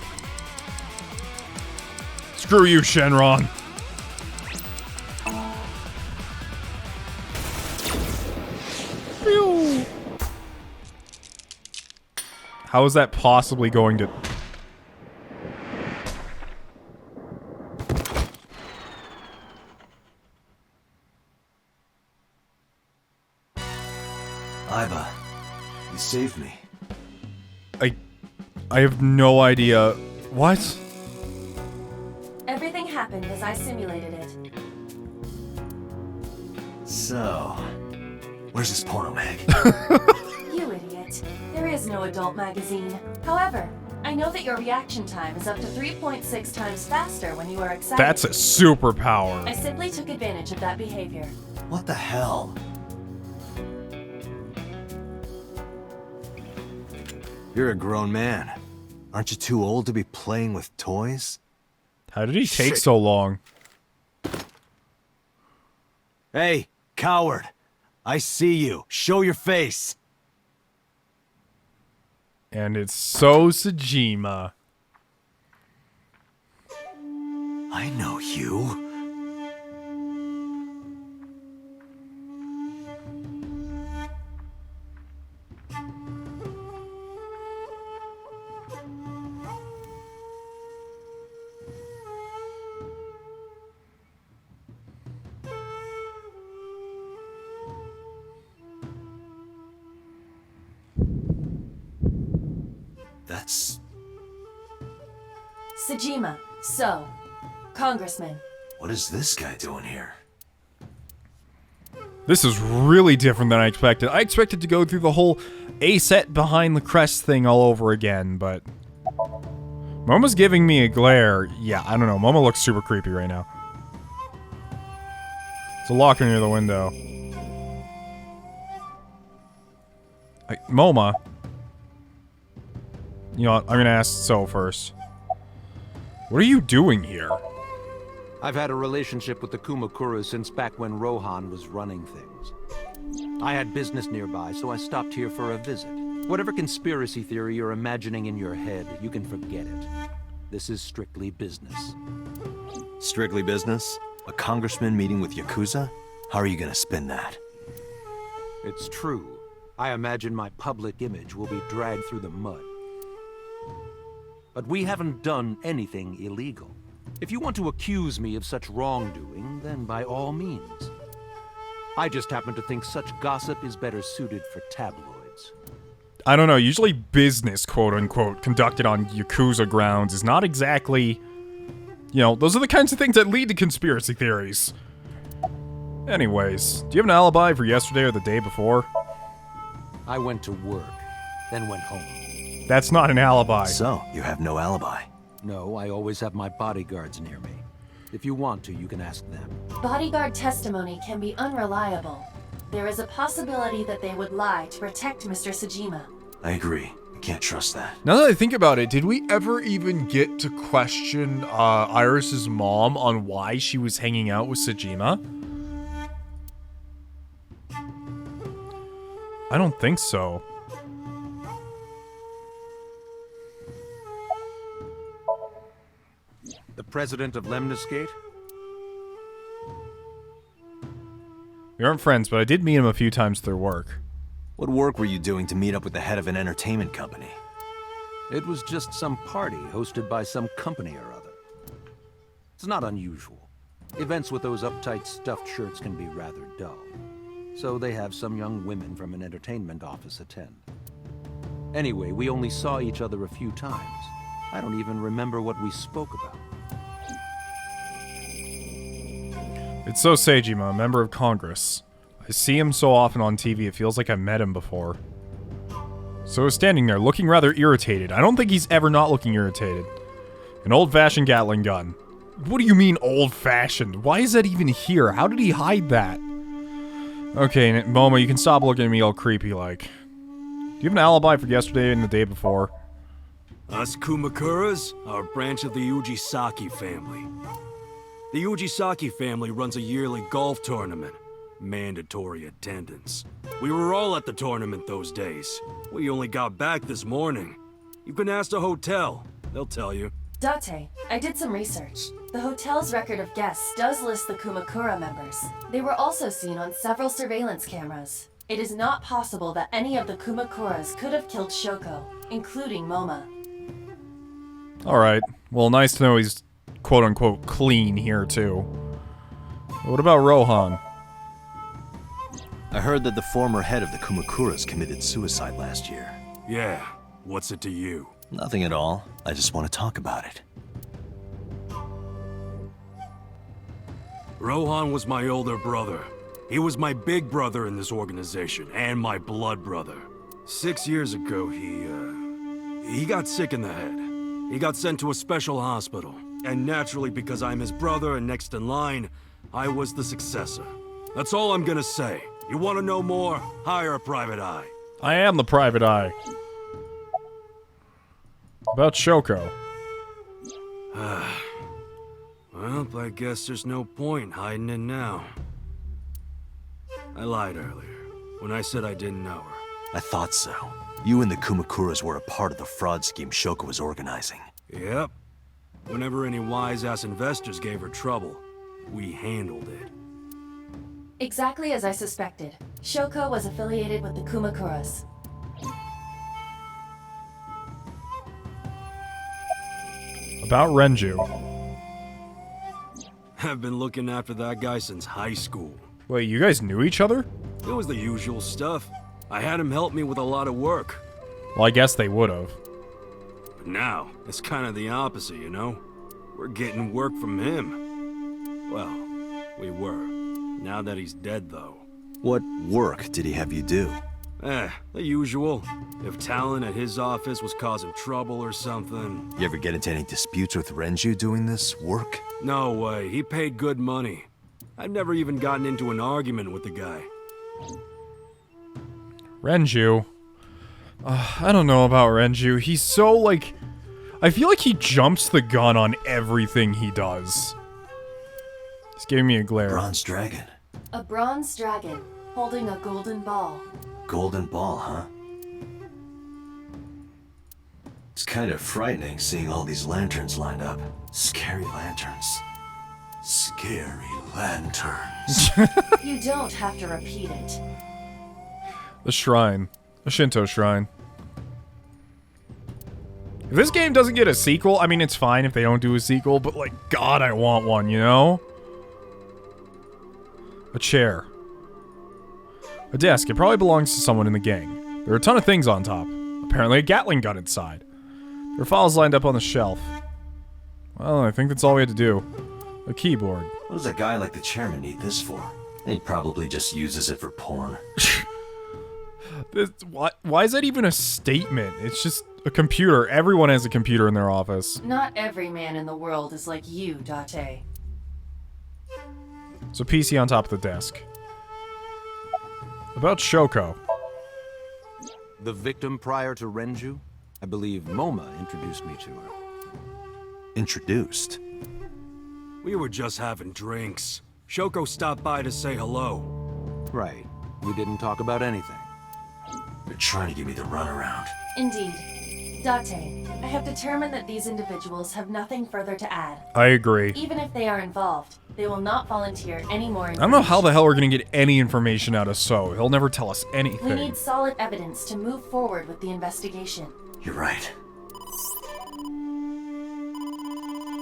S2: Screw you, Shenron. Pew. How is that possibly going to...
S7: Iba, you saved me.
S2: I have no idea. What?
S6: Everything happened as I simulated it.
S7: So, where's this porno mag?
S6: You idiot. There is no adult magazine. However, I know that your reaction time is up to 3.6 times faster when you are excited.
S2: That's a superpower.
S6: I simply took advantage of that behavior.
S7: What the hell? You're a grown man. Aren't you too old to be playing with toys?
S2: How did he take so long?
S7: Hey, coward! I see you. Show your face!
S2: And it's so Sejima.
S7: I know you. That's...
S6: Sejima, so, Congressman.
S7: What is this guy doing here?
S2: This is really different than I expected. I expected to go through the whole A-set behind the crest thing all over again, but... Moma's giving me a glare. Yeah, I don't know. Moma looks super creepy right now. There's a locker near the window. Moma. You know what? I'm gonna ask So first. What are you doing here?
S13: I've had a relationship with the Kumakuras since back when Rohan was running things. I had business nearby, so I stopped here for a visit. Whatever conspiracy theory you're imagining in your head, you can forget it. This is strictly business.
S7: Strictly business? A congressman meeting with Yakuza? How are you gonna spin that?
S13: It's true. I imagine my public image will be dragged through the mud. But we haven't done anything illegal. If you want to accuse me of such wrongdoing, then by all means. I just happen to think such gossip is better suited for tabloids.
S2: I don't know, usually business, quote-unquote, conducted on Yakuza grounds is not exactly... You know, those are the kinds of things that lead to conspiracy theories. Anyways, do you have an alibi for yesterday or the day before?
S13: I went to work, then went home.
S2: That's not an alibi.
S7: So, you have no alibi?
S13: No, I always have my bodyguards near me. If you want to, you can ask them.
S6: Bodyguard testimony can be unreliable. There is a possibility that they would lie to protect Mr. Sejima.
S7: I agree. I can't trust that.
S1: Now that I think about it, did we ever even get to question Iris's mom on why she was hanging out with Sejima?
S2: I don't think so.
S13: The president of Lemniscate?
S2: We aren't friends, but I did meet him a few times through work.
S7: What work were you doing to meet up with the head of an entertainment company?
S13: It was just some party hosted by some company or other. It's not unusual. Events with those uptight stuffed shirts can be rather dull. So they have some young women from an entertainment office attend. Anyway, we only saw each other a few times. I don't even remember what we spoke about.
S2: It's So Sejima, a member of Congress. I see him so often on TV, it feels like I met him before. So he's standing there, looking rather irritated. I don't think he's ever not looking irritated. An old-fashioned Gatling gun. What do you mean, old-fashioned? Why is that even here? How did he hide that? Okay, Moma, you can stop looking at me all creepy-like. Do you have an alibi for yesterday and the day before?
S11: Us Kumakuras are a branch of the Ujisaki family. The Ujisaki family runs a yearly golf tournament. Mandatory attendance. We were all at the tournament those days. We only got back this morning. You can ask the hotel. They'll tell you.
S6: Date, I did some research. The hotel's record of guests does list the Kumakura members. They were also seen on several surveillance cameras. It is not possible that any of the Kumakuras could have killed Shoko, including Moma.
S2: Alright. Well, nice to know he's quote-unquote clean here, too. What about Rohan?
S7: I heard that the former head of the Kumakuras committed suicide last year.
S11: Yeah. What's it to you?
S7: Nothing at all. I just want to talk about it.
S11: Rohan was my older brother. He was my big brother in this organization, and my blood brother. 6 years ago, he got sick in the head. He got sent to a special hospital. And naturally, because I'm his brother and next in line, I was the successor. That's all I'm gonna say. You want to know more? Hire a private eye.
S2: I am the private eye. About Shoko.
S11: Well, I guess there's no point hiding it now. I lied earlier, when I said I didn't know her.
S7: I thought so. You and the Kumakuras were a part of the fraud scheme Shoko was organizing.
S11: Yep. Whenever any wise-ass investors gave her trouble, we handled it.
S6: Exactly as I suspected. Shoko was affiliated with the Kumakuras.
S2: About Renju.
S11: I've been looking after that guy since high school.
S2: Wait, you guys knew each other?
S11: It was the usual stuff. I had him help me with a lot of work.
S2: Well, I guess they would've.
S11: But now, it's kind of the opposite, you know? We're getting work from him. Well, we were. Now that he's dead, though.
S7: What work did he have you do?
S11: The usual. If talent at his office was causing trouble or something.
S7: You ever get into any disputes with Renju doing this work?
S11: No way. He paid good money. I've never even gotten into an argument with the guy.
S2: Renju. I don't know about Renju. He's so, like... I feel like he jumps the gun on everything he does. He's giving me a glare.
S7: Bronze dragon.
S6: A bronze dragon holding a golden ball.
S7: Golden ball, huh? It's kind of frightening seeing all these lanterns lined up. Scary lanterns. Scary lanterns.
S6: You don't have to repeat it.
S2: The shrine. A Shinto shrine. If this game doesn't get a sequel, I mean, it's fine if they don't do a sequel, but like, God, I want one, you know? A chair. A desk. It probably belongs to someone in the gang. There are a ton of things on top. Apparently a Gatling gun inside. There are files lined up on the shelf. Well, I think that's all we had to do. A keyboard.
S7: What does a guy like the chairman need this for? He probably just uses it for porn.
S2: Why is that even a statement? It's just a computer. Everyone has a computer in their office.
S6: Not every man in the world is like you, Date.
S2: There's a PC on top of the desk. About Shoko.
S13: The victim prior to Renju? I believe Moma introduced me to her.
S7: Introduced?
S11: We were just having drinks. Shoko stopped by to say hello.
S13: Right. We didn't talk about anything.
S7: They're trying to give me the runaround.
S6: Indeed. Date, I have determined that these individuals have nothing further to add.
S2: I agree.
S6: Even if they are involved, they will not volunteer any more information.
S2: I don't know how the hell we're gonna get any information out of So. He'll never tell us anything.
S6: We need solid evidence to move forward with the investigation.
S7: You're right.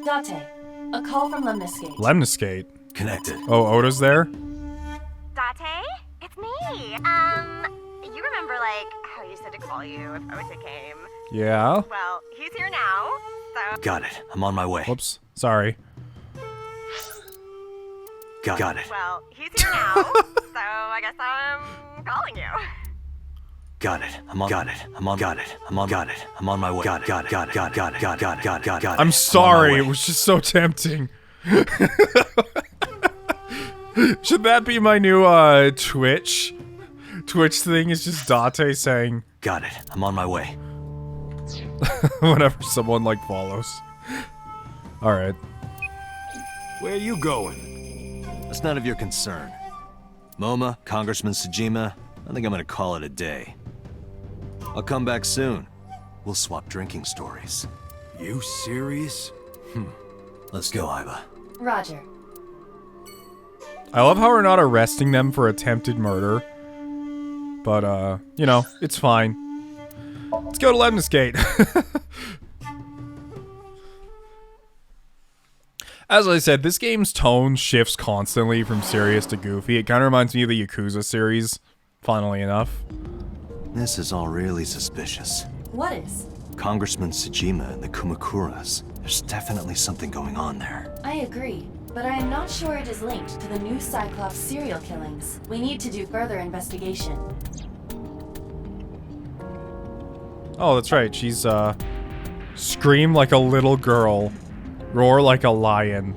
S6: Date, a call from Lemniscate.
S2: Lemniscate?
S7: Connected.
S2: Oh, Oda's there?
S4: Date? It's me. You remember, like, how you said to call you if Ota came?
S2: Yeah?
S4: Well, he's here now, so...
S7: Got it. I'm on my way.
S2: Whoops. Sorry.
S7: Got it.
S4: Well, he's here now, so I guess I'm calling you.
S7: Got it. I'm on my way. Got it.
S2: I'm sorry, it was just so tempting. Should that be my new, Twitch thing? Is just Date saying...
S7: Got it. I'm on my way.
S2: Whenever someone, like, follows. Alright.
S11: Where are you going?
S7: That's none of your concern. Moma, Congressman Tsujima, I think I'm gonna call it a day. I'll come back soon. We'll swap drinking stories.
S11: You serious?
S7: Let's go, Iba.
S6: Roger.
S2: I love how we're not arresting them for attempted murder. But, you know, it's fine. Let's go to Lemniscate. As I said, this game's tone shifts constantly from serious to goofy. It kind of reminds me of the Yakuza series, funnily enough.
S7: This is all really suspicious.
S6: What is?
S7: Congressman Tsujima and the Kumakuras. There's definitely something going on there.
S6: I agree, but I am not sure it is linked to the new Cyclops serial killings. We need to do further investigation.
S2: Oh, that's right. She's, scream like a little girl, roar like a lion.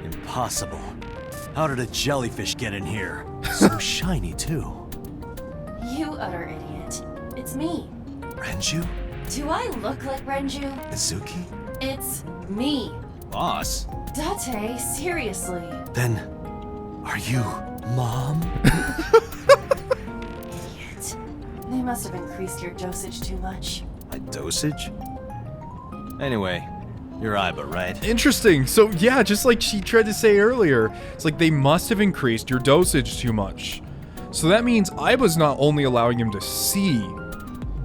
S7: Impossible. How did a jellyfish get in here? So shiny, too.
S6: utter idiot. It's me.
S7: Renju?
S6: Do I look like Renju?
S7: Mizuki?
S6: It's me.
S7: Boss?
S6: Date, seriously.
S7: Then, are you Mom?
S6: Idiot. They must have increased your dosage too much.
S7: My dosage? Anyway, you're Aiba, right?
S2: Interesting. So yeah, just like she tried to say earlier, it's like they must have increased your dosage too much. So that means Aiba's not only allowing him to see,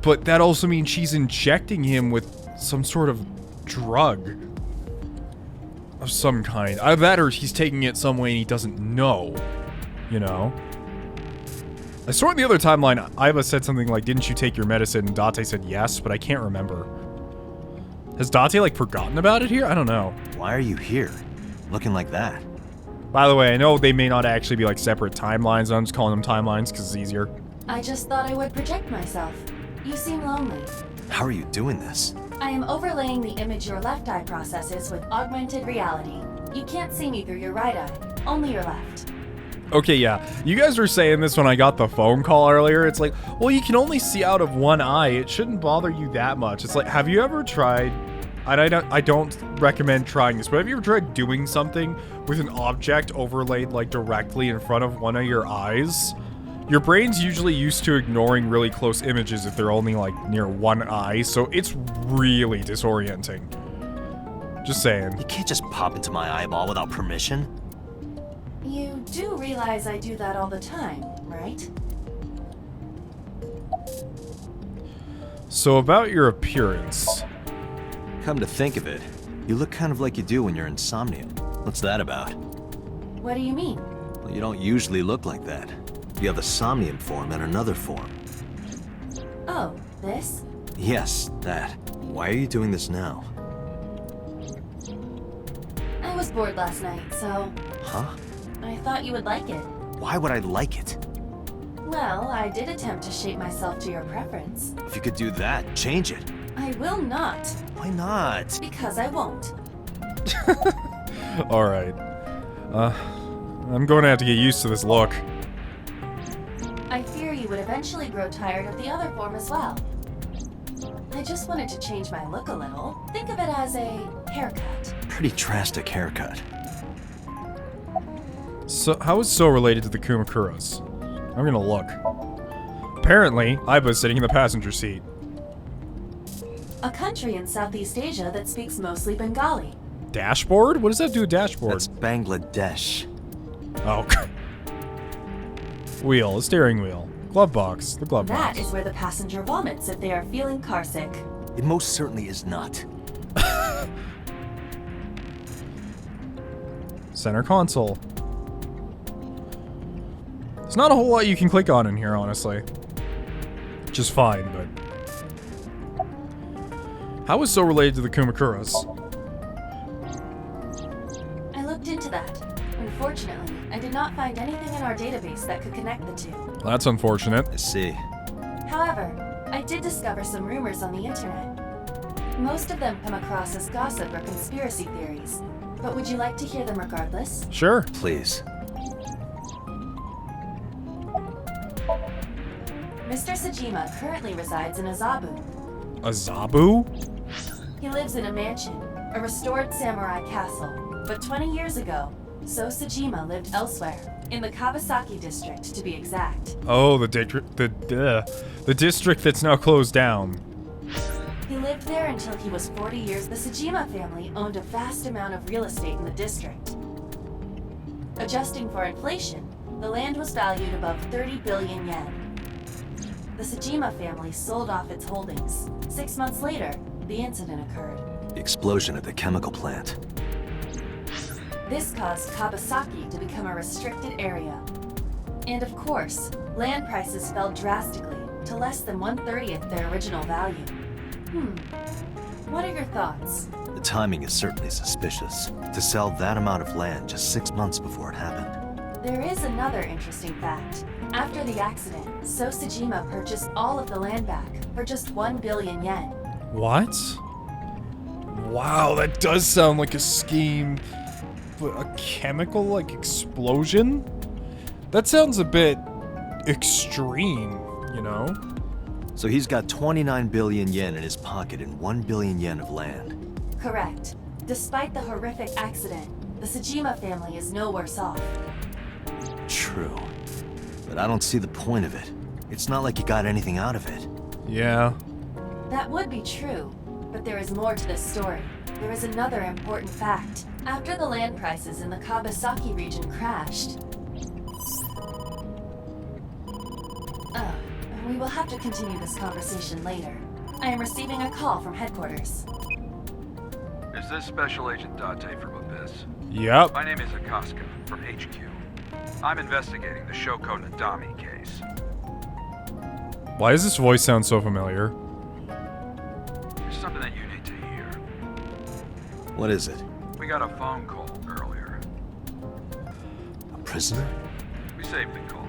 S2: but that also means she's injecting him with some sort of drug of some kind. Either that or he's taking it some way and he doesn't know, you know? I saw in the other timeline, Aiba said something like, didn't you take your medicine? And Date said yes, but I can't remember. Has Date, like, forgotten about it here? I don't know.
S7: Why are you here? Looking like that?
S2: By the way, I know they may not actually be, like, separate timelines. I'm just calling them timelines because it's easier.
S6: I just thought I would project myself. You seem lonely.
S7: How are you doing this?
S6: I am overlaying the image your left eye processes with augmented reality. You can't see me through your right eye, only your left.
S2: Okay, yeah. You guys were saying this when I got the phone call earlier. It's like, well, you can only see out of one eye. It shouldn't bother you that much. It's like, have you ever tried... I don't recommend trying this, but have you ever tried doing something with an object overlaid, like, directly in front of one of your eyes? Your brain's usually used to ignoring really close images if they're only, like, near one eye, so it's really disorienting. Just saying.
S7: You can't just pop into my eyeball without permission.
S6: You do realize I do that all the time, right?
S2: So about your appearance.
S7: Come to think of it, you look kind of like you do when you're in Somnium. What's that about?
S6: What do you mean?
S7: Well, you don't usually look like that. You have a Somnium form and another form.
S6: Oh, this?
S7: Yes, that. Why are you doing this now?
S6: I was bored last night, so...
S7: Huh?
S6: I thought you would like it.
S7: Why would I like it?
S6: Well, I did attempt to shape myself to your preference.
S7: If you could do that, change it.
S6: I will not.
S7: Why not?
S6: Because I won't.
S2: Alright. I'm going to have to get used to this look.
S6: I fear you would eventually grow tired of the other form as well. I just wanted to change my look a little. Think of it as a haircut.
S7: Pretty drastic haircut.
S2: So, how is So related to the Kumakuras? I'm gonna look. Apparently, Aiba's sitting in the passenger seat.
S6: A country in Southeast Asia that speaks mostly Bengali.
S2: Dashboard? What does that do with dashboard?
S7: That's Bangladesh.
S2: Oh. Wheel, a steering wheel. Glove box, the glove box.
S6: That is where the passenger vomits if they are feeling carsick.
S7: It most certainly is not.
S2: Center console. There's not a whole lot you can click on in here, honestly. Which is fine, but... How is So related to the Kumakuras?
S6: I looked into that. Unfortunately, I did not find anything in our database that could connect the two.
S2: That's unfortunate.
S7: I see.
S6: However, I did discover some rumors on the internet. Most of them come across as gossip or conspiracy theories. But would you like to hear them regardless?
S2: Sure.
S7: Please.
S6: Mr. Sejima currently resides in Azabu.
S2: Azabu?
S6: He lives in a mansion, a restored samurai castle. But 20 years ago, So Sejima lived elsewhere, in the Kawasaki district to be exact.
S2: Oh, the district that's now closed down.
S6: He lived there until he was 40 years. The Sejima family owned a vast amount of real estate in the district. Adjusting for inflation, the land was valued above 30 billion yen. The Sejima family sold off its holdings. 6 months later, the incident occurred.
S7: The explosion at the chemical plant.
S6: This caused Kawasaki to become a restricted area. And of course, land prices fell drastically to less than 1/30th their original value. What are your thoughts?
S7: The timing is certainly suspicious. To sell that amount of land just 6 months before it happened.
S6: There is another interesting fact. After the accident, So Sejima purchased all of the land back for just 1 billion yen.
S2: What? Wow, that does sound like a scheme. But a chemical, like, explosion? That sounds a bit extreme.
S1: you know?
S7: So he's got 29 billion yen in his pocket and 1 billion yen of land.
S6: Correct. Despite the horrific accident, the Tsujima family is no worse off.
S7: True. But I don't see the point of it. It's not like he got anything out of it.
S1: Yeah.
S6: That would be true, but there is more to this story. There is another important fact. After the land prices in the Kawasaki region crashed... Oh, we will have to continue this conversation later. I am receiving a call from headquarters.
S14: Is this Special Agent Date from Abyss?
S1: Yep.
S14: My name is Akaska from HQ. I'm investigating the Shoko Nadami case.
S1: Why does this voice sound so familiar?
S14: There's something that you need to hear.
S7: What is it?
S14: We got a phone call earlier.
S7: A prisoner?
S14: We saved the call.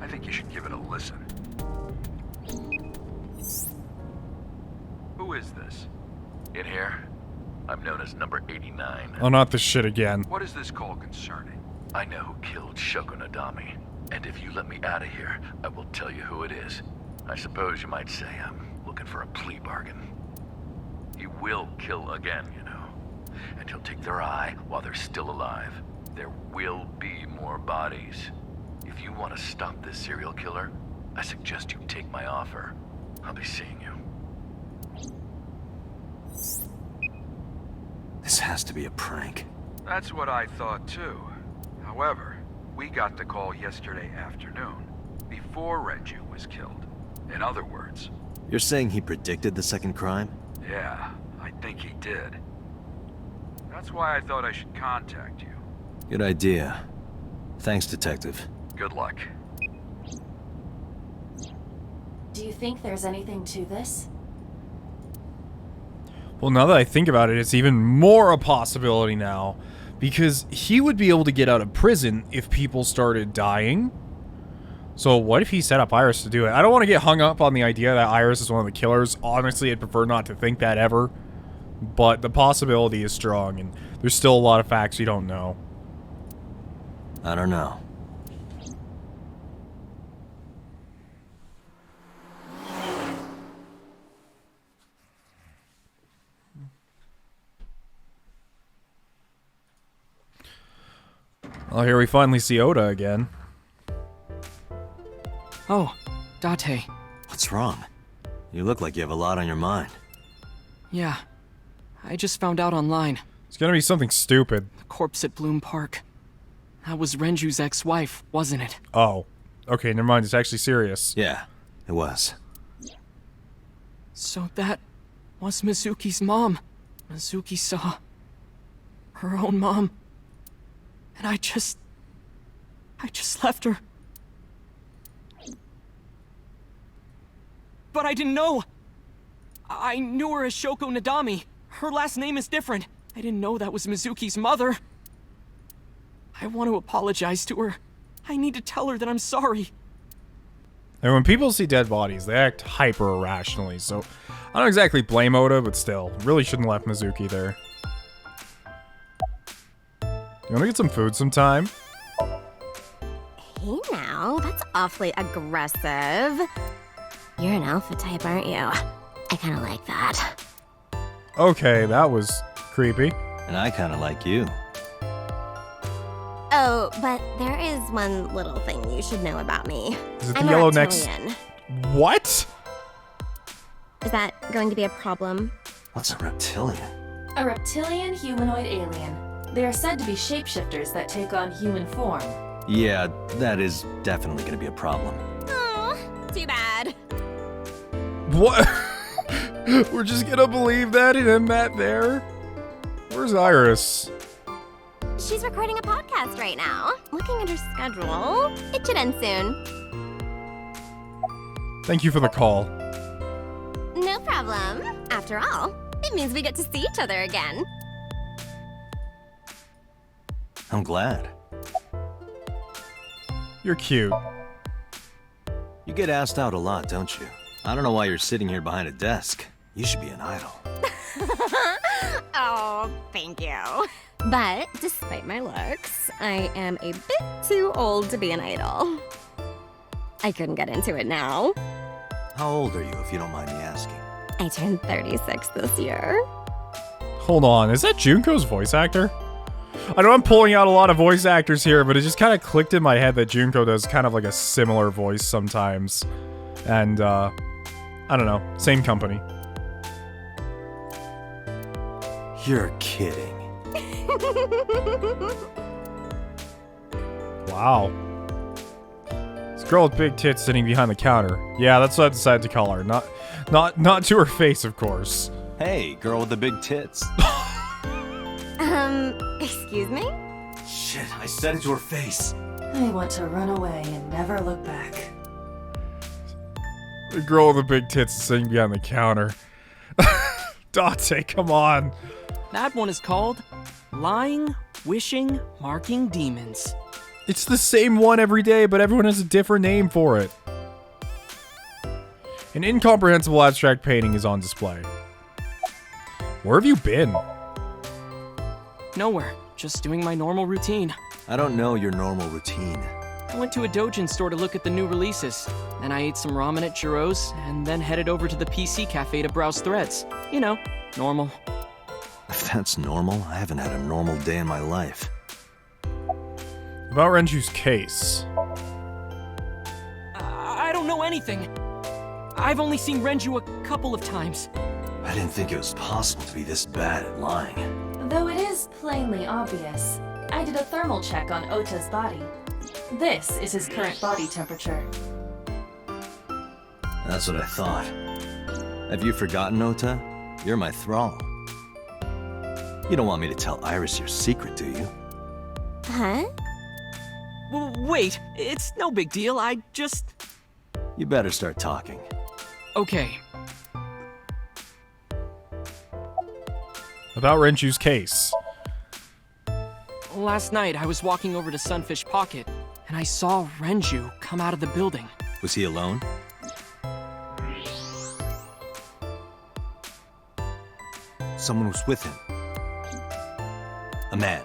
S14: I think you should give it a listen. Who is this?
S15: In here, I'm known as number 89.
S1: Oh, not this shit again.
S14: What is this call concerning?
S15: I know who killed Shoko Nadami, and if you let me out of here, I will tell you who it is. I suppose you might say I'm looking for a plea bargain. He will kill again, you know, and he'll take their eye while they're still alive. There will be more bodies. If you want to stop this serial killer, I suggest you take my offer. I'll be seeing you.
S7: This has to be a prank.
S14: That's what I thought too. However, we got the call yesterday afternoon, before Renju was killed. In other words...
S7: You're saying he predicted the second crime?
S14: Yeah, I think he did. That's why I thought I should contact you.
S7: Good idea. Thanks, Detective.
S14: Good luck.
S6: Do you think there's anything to this?
S1: Well, now that I think about it, it's even more a possibility now. Because he would be able to get out of prison if people started dying. So what if he set up Iris to do it? I don't want to get hung up on the idea that Iris is one of the killers. Honestly, I'd prefer not to think that ever. But the possibility is strong, and there's still a lot of facts we don't know.
S7: I don't know.
S1: Well, here we finally see Oda again.
S16: Oh, Date.
S7: What's wrong? You look like you have a lot on your mind.
S16: Yeah. I just found out online.
S1: It's gonna be something stupid.
S16: The corpse at Bloom Park. That was Renju's ex-wife, wasn't it?
S1: Oh. Okay, never mind. It's actually serious.
S7: Yeah, it was.
S16: So that was Mizuki's mom. Mizuki saw her own mom. And I just left her. But I didn't know. I knew her as Shoko Nadami. Her last name is different. I didn't know that was Mizuki's mother. I want to apologize to her. I need to tell her that I'm sorry.
S1: And when people see dead bodies, they act hyper irrationally, so I don't exactly blame Oda, but still, really shouldn't have left Mizuki there. You wanna get some food sometime?
S4: Hey now, that's awfully aggressive. You're an alpha type, aren't you? I kinda like that.
S1: Okay, that was creepy.
S7: And I kinda like you.
S4: Oh, but there is one little thing you should know about me.
S1: Is it the
S4: I'm
S1: yellow
S4: a
S1: next?
S4: reptilian.
S1: What?
S4: Is that going to be a problem?
S7: What's a reptilian?
S6: A reptilian humanoid alien. They are said to be shapeshifters that take on human form.
S7: Yeah, that is definitely gonna be a problem.
S4: Oh, too bad.
S1: What? We're just gonna believe that and end that there? Where's Iris?
S4: She's recording a podcast right now. Looking at her schedule, it should end soon.
S1: Thank you for the call.
S4: No problem. After all, it means we get to see each other again.
S7: I'm glad.
S1: You're cute.
S7: You get asked out a lot, don't you? I don't know why you're sitting here behind a desk. You should be an idol.
S4: Oh, thank you. But despite my looks, I am a bit too old to be an idol. I couldn't get into it now.
S7: How old are you, if you don't mind me asking?
S4: I turned 36 this year.
S1: Hold on, is that Junko's voice actor? I know I'm pulling out a lot of voice actors here, but it just kind of clicked in my head that Junko does kind of like a similar voice sometimes. And, I don't know, same company.
S7: You're kidding.
S1: Wow. This girl with big tits sitting behind the counter. Yeah, that's what I decided to call her. Not to her face, of course.
S7: Hey, girl with the big tits.
S4: Excuse me?
S7: Shit, I said it to her face.
S6: I want to run away and never look back.
S1: The girl with the big tits is sitting behind the counter. Date, come on.
S16: That one is called Lying, Wishing, Marking Demons.
S1: It's the same one every day, but everyone has a different name for it. An incomprehensible abstract painting is on display. Where have you been?
S16: Nowhere. Just doing my normal routine.
S7: I don't know your normal routine.
S16: I went to a doujin store to look at the new releases. Then I ate some ramen at Jiro's, and then headed over to the PC cafe to browse threads. You know, normal.
S7: If that's normal, I haven't had a normal day in my life.
S1: About Renju's case.
S16: I don't know anything. I've only seen Renju a couple of times.
S7: I didn't think it was possible to be this bad at lying.
S6: Though it is plainly obvious, I did a thermal check on Ota's body. This is his current body temperature.
S7: That's what I thought. Have you forgotten, Ota? You're my thrall. You don't want me to tell Iris your secret, do you?
S4: Huh?
S16: Wait, it's no big deal. I just...
S7: You better start talking.
S16: Okay.
S1: About Renju's case.
S16: Last night, I was walking over to Sunfish Pocket, and I saw Renju come out of the building.
S7: Was he alone? Someone was with him. A man.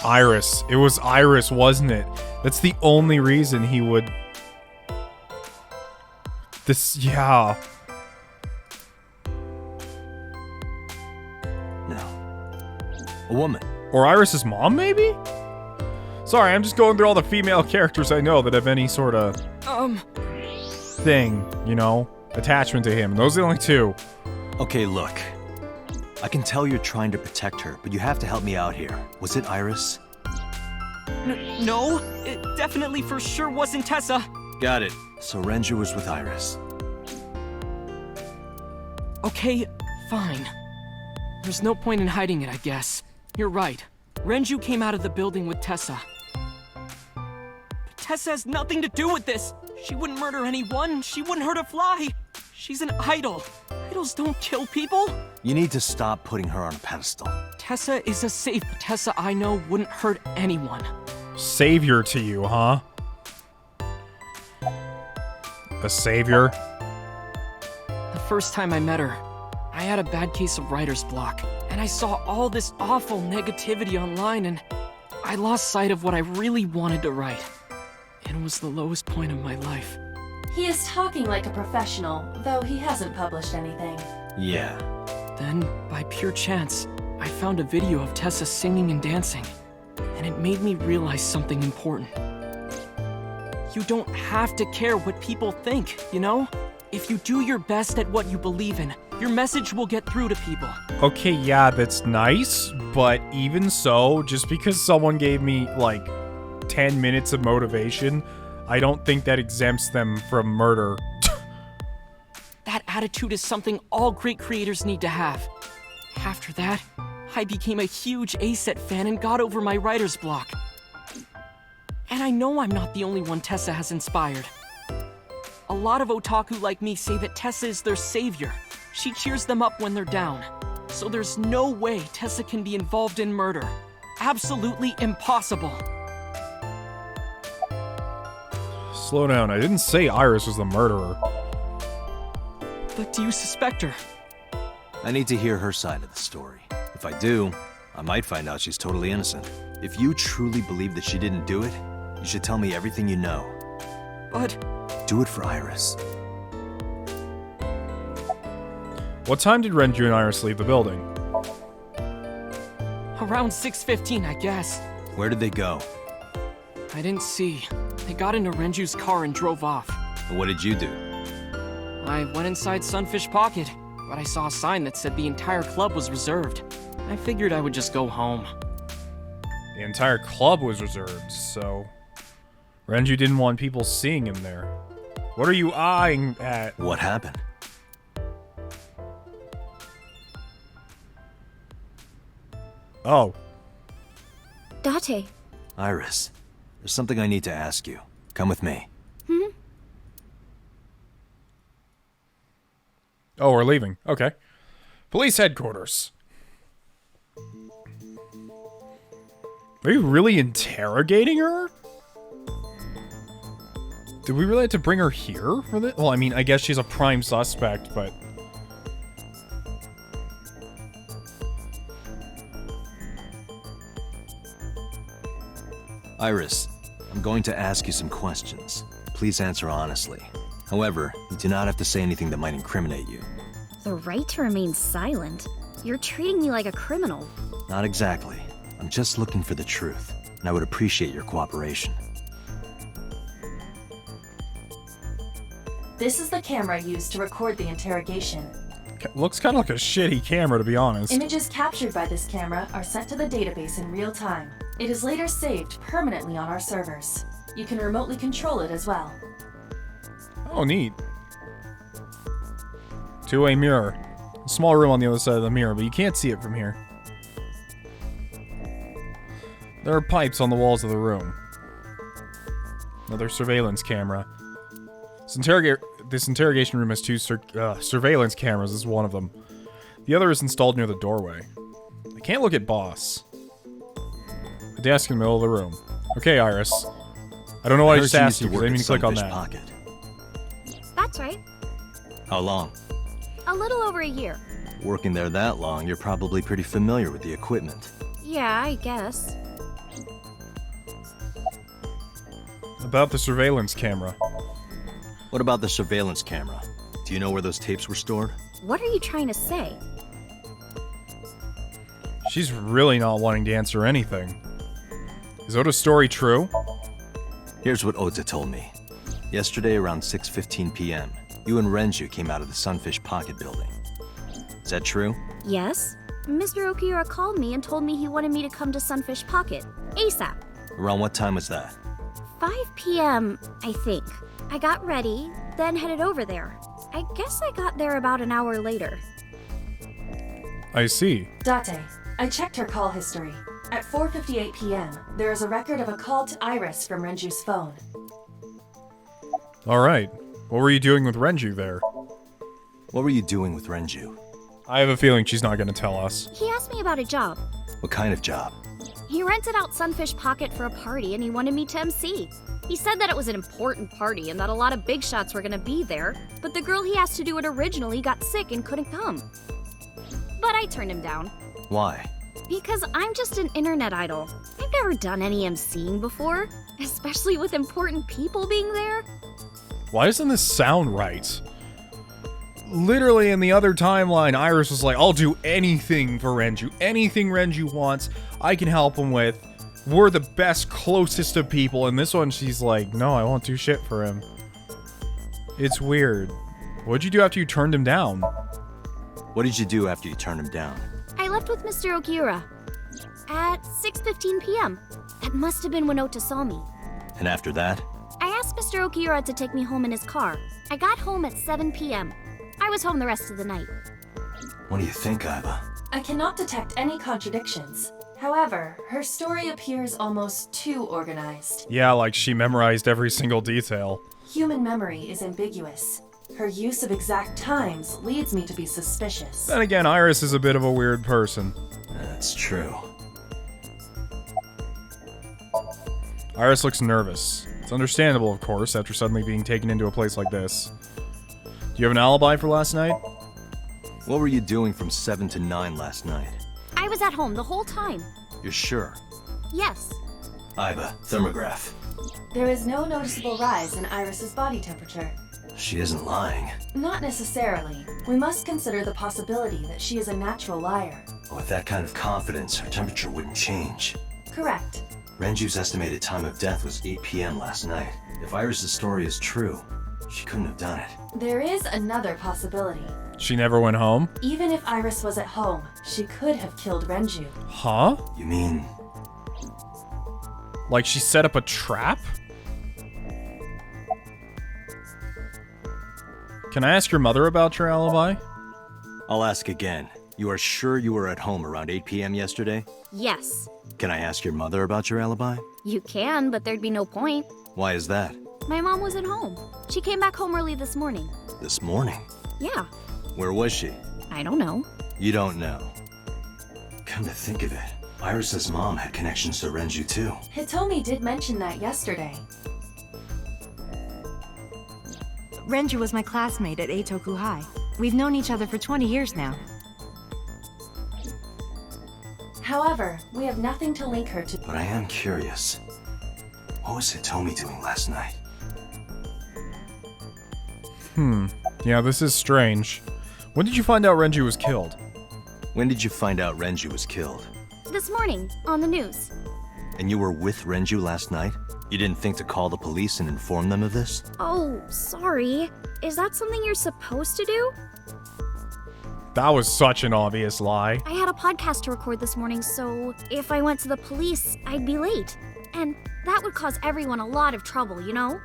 S1: Iris. It was Iris, wasn't it? That's the only reason he would... yeah.
S7: A woman.
S1: Or Iris's mom, maybe? Sorry, I'm just going through all the female characters I know that have any sort of... thing, you know? Attachment to him. Those are the only two.
S7: Okay, look. I can tell you're trying to protect her, but you have to help me out here. Was it Iris?
S16: No, it definitely for sure wasn't Tessa.
S7: Got it. So Renju was with Iris.
S16: Okay, fine. There's no point in hiding it, I guess. You're right. Renju came out of the building with Tessa. But Tessa has nothing to do with this. She wouldn't murder anyone. She wouldn't hurt a fly. She's an idol. Idols don't kill people.
S7: You need to stop putting her on a pedestal.
S16: Tessa is a safe Tessa I know wouldn't hurt anyone.
S1: Savior to you, huh? A savior?
S16: The first time I met her, I had a bad case of writer's block, and I saw all this awful negativity online, and I lost sight of what I really wanted to write. It was the lowest point of my life.
S6: He is talking like a professional, though he hasn't published anything.
S7: Yeah.
S16: Then, by pure chance, I found a video of Tessa singing and dancing, and it made me realize something important. You don't have to care what people think, you know? If you do your best at what you believe in, your message will get through to people.
S1: Okay, yeah, that's nice, but even so, just because someone gave me, like, 10 minutes of motivation, I don't think that exempts them from murder.
S16: That attitude is something all great creators need to have. After that, I became a huge A-Set fan and got over my writer's block. And I know I'm not the only one Tessa has inspired. A lot of otaku like me say that Tessa is their savior. She cheers them up when they're down. So there's no way Tessa can be involved in murder. Absolutely impossible.
S1: Slow down, I didn't say Iris was the murderer.
S16: But do you suspect her?
S7: I need to hear her side of the story. If I do, I might find out she's totally innocent. If you truly believe that she didn't do it, you should tell me everything you know.
S16: but...
S7: Do it for Iris.
S1: What time did Renju and Iris leave the building?
S16: Around 6:15, I guess.
S7: Where did they go?
S16: I didn't see. They got into Renju's car and drove off.
S7: What did you do?
S16: I went inside Sunfish Pocket, but I saw a sign that said the entire club was reserved. I figured I would just go home.
S1: The entire club was reserved, so... Renju didn't want people seeing him there. What are you eyeing at?
S7: What happened?
S1: Oh.
S5: Date.
S7: Iris, there's something I need to ask you. Come with me.
S1: Oh, we're leaving. Okay. Police headquarters. Are you really interrogating her? Did we really have to bring her here for this? Well, I mean, I guess she's a prime suspect, but...
S7: Iris, I'm going to ask you some questions. Please answer honestly. However, you do not have to say anything that might incriminate you.
S5: The right to remain silent? You're treating me like a criminal.
S7: Not exactly. I'm just looking for the truth, and I would appreciate your cooperation.
S6: This is the camera used to record the interrogation.
S1: Looks kind of like a shitty camera, to be honest.
S6: Images captured by this camera are sent to the database in real time. It is later saved permanently on our servers. You can remotely control it as well.
S1: Oh, neat. Two-way mirror. A small room on the other side of the mirror, but you can't see it from here. There are pipes on the walls of the room. Another surveillance camera. This interrogation room has two surveillance cameras. This is one of them. The other is installed near the doorway. I can't look at boss. A desk in the middle of the room. Okay, Iris. I don't know why I just asked you, because I didn't mean to click on that.
S7: Pocket.
S5: That's right.
S7: How long?
S5: A little over a year.
S7: Working there that long, you're probably pretty familiar with the equipment.
S5: Yeah, I guess.
S1: About the surveillance camera.
S7: What about the surveillance camera? Do you know where those tapes were stored?
S5: What are you trying to say?
S1: She's really not wanting to answer anything. Is Oda's story true?
S7: Here's what Oda told me. Yesterday around 6:15 p.m., you and Renju came out of the Sunfish Pocket building. Is that true?
S5: Yes. Mr. Okiura called me and told me he wanted me to come to Sunfish Pocket. ASAP.
S7: Around what time was that?
S5: 5 p.m., I think. I got ready, then headed over there. I guess I got there about an hour later.
S1: I see.
S6: Date, I checked her call history. At 4:58 p.m., there is a record of a call to Iris from Renju's phone.
S1: Alright. What were you doing with Renju there?
S7: What were you doing with Renju?
S1: I have a feeling she's not gonna tell us.
S5: He asked me about a job.
S7: What kind of job?
S5: He rented out Sunfish Pocket for a party and he wanted me to MC. He said that it was an important party and that a lot of big shots were gonna be there, but the girl he asked to do it originally got sick and couldn't come. But I turned him down.
S7: Why?
S5: Because I'm just an internet idol. I've never done any MCing before, especially with important people being there.
S1: Why doesn't this sound right? Literally in the other timeline, Iris was like, I'll do anything for Renju. Anything Renju wants, I can help him with. We're the best, closest of people. And this one, she's like, no, I won't do shit for him. It's weird. What'd you do after you turned him down?
S7: What did you do after you turned him down?
S5: I left with Mr. Okiura at 6:15 p.m. That must have been when Ota saw me.
S7: And after that?
S5: I asked Mr. Okiura to take me home in his car. I got home at 7 p.m. I was home the rest of the night.
S7: What do you think, Iva?
S6: I cannot detect any contradictions. However, her story appears almost too organized.
S1: Yeah, like she memorized every single detail.
S6: Human memory is ambiguous. Her use of exact times leads me to be suspicious.
S1: Then again, Iris is a bit of a weird person.
S7: That's true.
S1: Iris looks nervous. It's understandable, of course, after suddenly being taken into a place like this. Do you have an alibi for last night?
S7: What were you doing from 7 to 9 last night?
S5: I was at home the whole time.
S7: You're sure?
S5: Yes.
S7: Iba, thermograph.
S6: There is no noticeable rise in Iris's body temperature.
S7: She isn't lying.
S6: Not necessarily. We must consider the possibility that she is a natural liar.
S7: With that kind of confidence, her temperature wouldn't change.
S6: Correct.
S7: Renju's estimated time of death was 8 p.m. last night. If Iris's story is true, she couldn't have done it.
S6: There is another possibility.
S1: She never went home?
S6: Even if Iris was at home, she could have killed Renju.
S1: Huh?
S7: You mean...
S1: like she set up a trap? Can I ask your mother about your alibi?
S7: I'll ask again. You are sure you were at home around 8 p.m. yesterday?
S5: Yes.
S7: Can I ask your mother about your alibi?
S5: You can, but there'd be no point.
S7: Why is that?
S5: My mom wasn't home. She came back home early this morning.
S7: This morning?
S5: Yeah.
S7: Where was she?
S5: I don't know.
S7: You don't know. Come to think of it, Iris's mom had connections to Renju too.
S6: Hitomi did mention that yesterday.
S17: Renju was my classmate at Eitoku High. We've known each other for 20 years now.
S6: However, we have nothing to link her to.
S7: But I am curious. What was Hitomi doing last night?
S1: Yeah, this is strange. When did you find out Renju was killed?
S7: When did you find out Renju was killed?
S5: This morning, on the news.
S7: And you were with Renju last night? You didn't think to call the police and inform them of this?
S5: Oh, sorry. Is that something you're supposed to do?
S1: That was such an obvious lie.
S5: I had a podcast to record this morning, so if I went to the police, I'd be late. And that would cause everyone a lot of trouble, you know?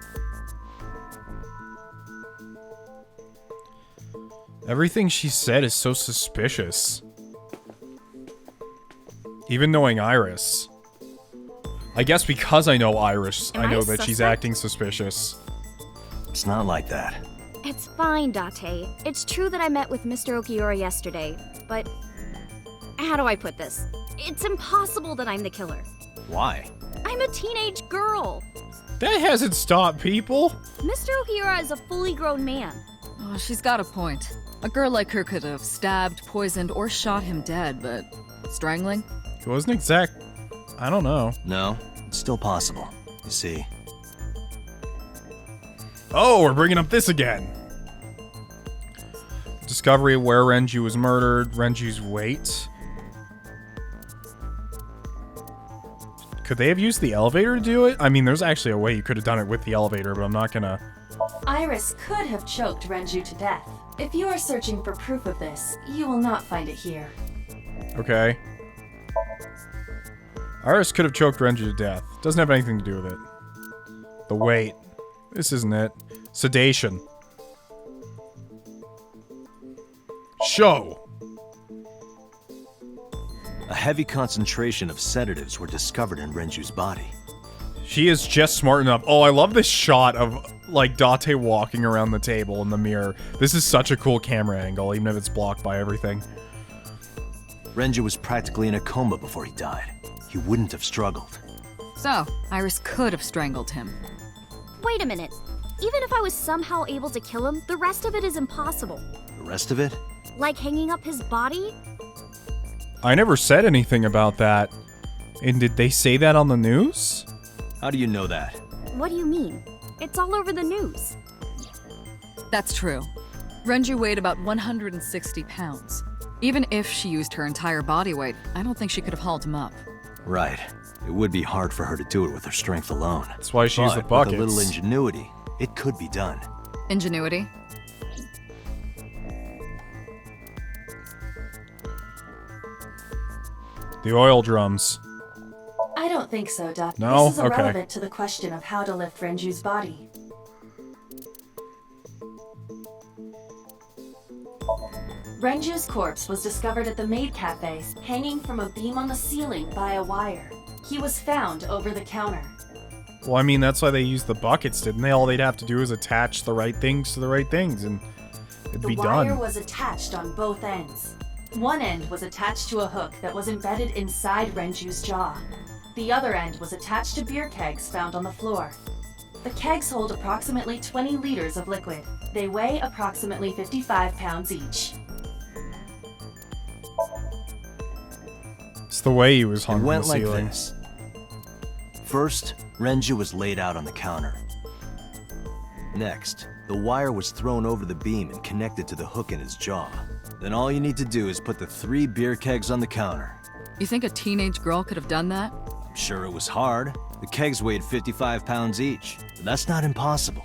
S1: Everything she said is so suspicious. Even knowing Iris. I guess because I know Iris, I know that she's acting suspicious.
S7: It's not like that.
S5: It's fine, Date. It's true that I met with Mr. Okiura yesterday, but... how do I put this? It's impossible that I'm the killer.
S7: Why?
S5: I'm a teenage girl.
S1: That hasn't stopped people.
S5: Mr. Okiura is a fully grown man.
S18: Oh, she's got a point. A girl like her could have stabbed, poisoned, or shot him dead, but strangling?
S1: It wasn't exact... I don't know.
S7: No, it's still possible. You see.
S1: Oh, we're bringing up this again. Discovery of where Renju was murdered, Renju's weight. Could they have used the elevator to do it? I mean, there's actually a way you could have done it with the elevator, but I'm not gonna...
S6: Iris could have choked Renju to death. If you are searching for proof of this, you will not find it here.
S1: Okay. Iris could have choked Renju to death. Doesn't have anything to do with it. The weight. This isn't it. Sedation. Show.
S7: A heavy concentration of sedatives were discovered in Renju's body.
S1: She is just smart enough. Oh, I love this shot of, like, Date walking around the table in the mirror. This is such a cool camera angle, even if it's blocked by everything.
S7: Renju was practically in a coma before he died. He wouldn't have struggled.
S18: So, Iris could have strangled him.
S5: Wait a minute. Even if I was somehow able to kill him, the rest of it is impossible.
S7: The rest of it?
S5: Like hanging up his body?
S1: I never said anything about that. And did they say that on the news?
S7: How do you know that?
S5: What do you mean? It's all over the news.
S18: That's true. Renju weighed about 160 pounds. Even if she used her entire body weight, I don't think she could have hauled him up.
S7: Right. It would be hard for her to do it with her strength alone.
S1: That's why she used the buckets.
S7: With a little ingenuity, it could be done.
S18: Ingenuity?
S1: The oil drums.
S6: I don't think so, Doc.
S1: No?
S6: This is irrelevant to the question of how to lift Renju's body. Renju's corpse was discovered at the maid cafe, hanging from a beam on the ceiling by a wire. He was found over the counter.
S1: Well, I mean, that's why they used the buckets, didn't they? All they'd have to do is attach the right things to the right things, and it'd be done.
S6: The wire was attached on both ends. One end was attached to a hook that was embedded inside Renju's jaw. The other end was attached to beer kegs found on the floor. The kegs hold approximately 20 liters of liquid. They weigh approximately 55 pounds each.
S1: It's the way he was hung
S7: it
S1: on
S7: went
S1: the
S7: like
S1: ceiling.
S7: This. First, Renju was laid out on the counter. Next, the wire was thrown over the beam and connected to the hook in his jaw. Then all you need to do is put the 3 beer kegs on the counter.
S18: You think a teenage girl could have done that?
S7: I'm sure it was hard. The kegs weighed 55 pounds each. But that's not impossible,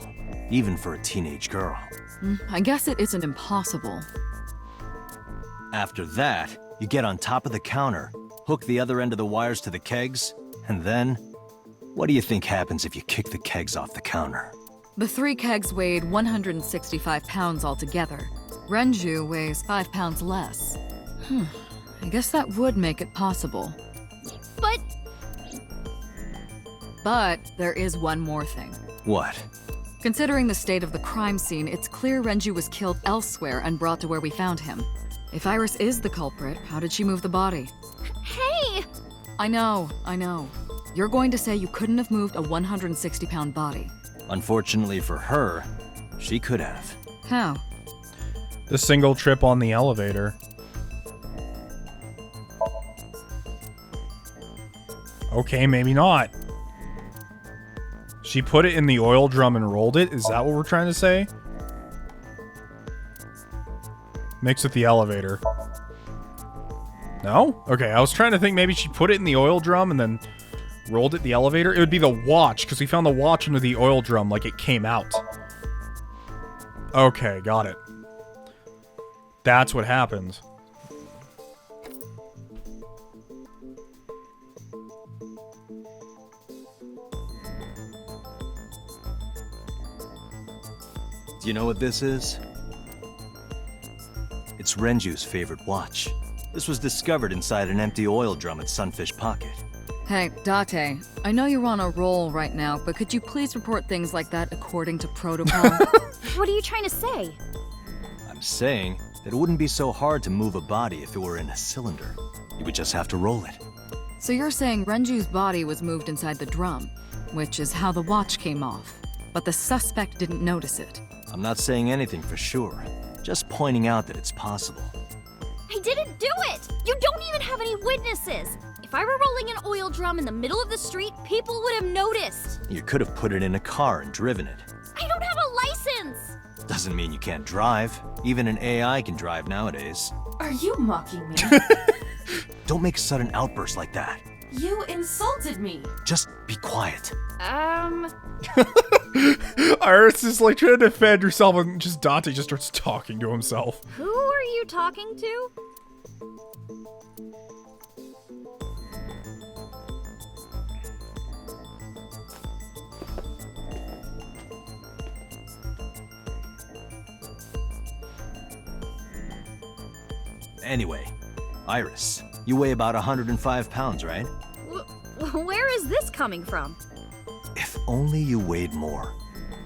S7: even for a teenage girl.
S18: I guess it isn't impossible.
S7: After that, you get on top of the counter, hook the other end of the wires to the kegs, and then... what do you think happens if you kick the kegs off the counter?
S18: The 3 kegs weighed 165 pounds altogether. Renju weighs 5 pounds less. I guess that would make it possible. But there is one more thing.
S7: What?
S18: Considering the state of the crime scene, it's clear Renju was killed elsewhere and brought to where we found him. If Iris is the culprit, how did she move the body?
S5: Hey!
S18: I know. You're going to say you couldn't have moved a 160-pound body.
S7: Unfortunately for her, she could have.
S18: How?
S1: The single trip on the elevator. Okay, maybe not. She put it in the oil drum and rolled it? Is that what we're trying to say? Mixed with the elevator. No? Okay, I was trying to think maybe she put it in the oil drum and then rolled it the elevator. It would be the watch, because we found the watch under the oil drum like it came out. Okay, got it. That's what happened.
S7: Do you know what this is? It's Renju's favorite watch. This was discovered inside an empty oil drum at Sunfish Pocket.
S18: Hey, Date, I know you're on a roll right now, but could you please report things like that according to protocol?
S5: What are you trying to say?
S7: I'm saying that it wouldn't be so hard to move a body if it were in a cylinder. You would just have to roll it.
S18: So you're saying Renju's body was moved inside the drum, which is how the watch came off, but the suspect didn't notice it.
S7: I'm not saying anything for sure, just pointing out that it's possible.
S5: I didn't do it! You don't even have any witnesses! If I were rolling an oil drum in the middle of the street, people would have noticed!
S7: You could have put it in a car and driven it.
S5: I don't have a license!
S7: Doesn't mean you can't drive. Even an AI can drive nowadays.
S6: Are you mocking me?
S7: Don't make sudden outbursts like that.
S6: You insulted me!
S7: Just be quiet.
S1: Iris is like trying to defend herself and just Dante just starts talking to himself.
S5: Who are you talking to?
S7: Anyway, Iris, you weigh about 105 pounds, right?
S5: Where is this coming from?
S7: If only you weighed more.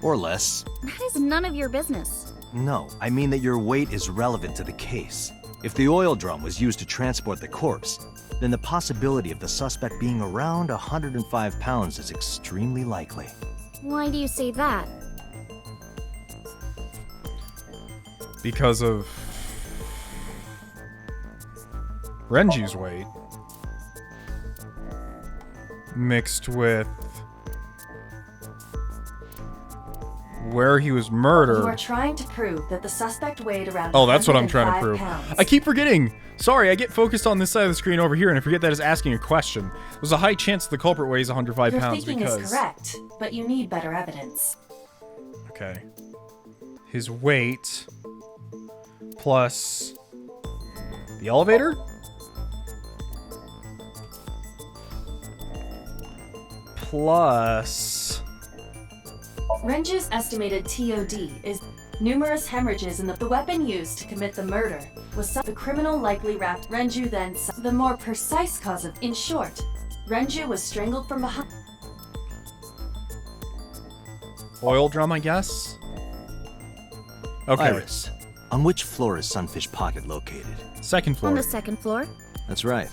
S7: Or less.
S5: That is none of your business.
S7: No, I mean that your weight is relevant to the case. If the oil drum was used to transport the corpse, then the possibility of the suspect being around 105 pounds is extremely likely.
S5: Why do you say that?
S1: Because of Renju's weight mixed with where he was murdered.
S6: You are trying to prove that the suspect weighed around.
S1: Oh, that's what I'm trying to prove.
S6: Pounds.
S1: I keep forgetting. Sorry, I get focused on this side of the screen over here, and I forget that it's asking a question. There's a high chance the culprit weighs 105
S6: Your
S1: pounds
S6: thinking
S1: because...
S6: is correct, but you need better evidence.
S1: Okay. His weight plus the elevator? Plus...
S6: Renju's estimated TOD is numerous hemorrhages in the weapon used to commit the murder was the criminal likely wrapped Renju then the more precise cause of. In short, Renju was strangled from behind.
S1: Oil drum, I guess? Okay.
S7: Iris, on which floor is Sunfish Pocket located?
S1: Second floor.
S5: On the second floor?
S7: That's right.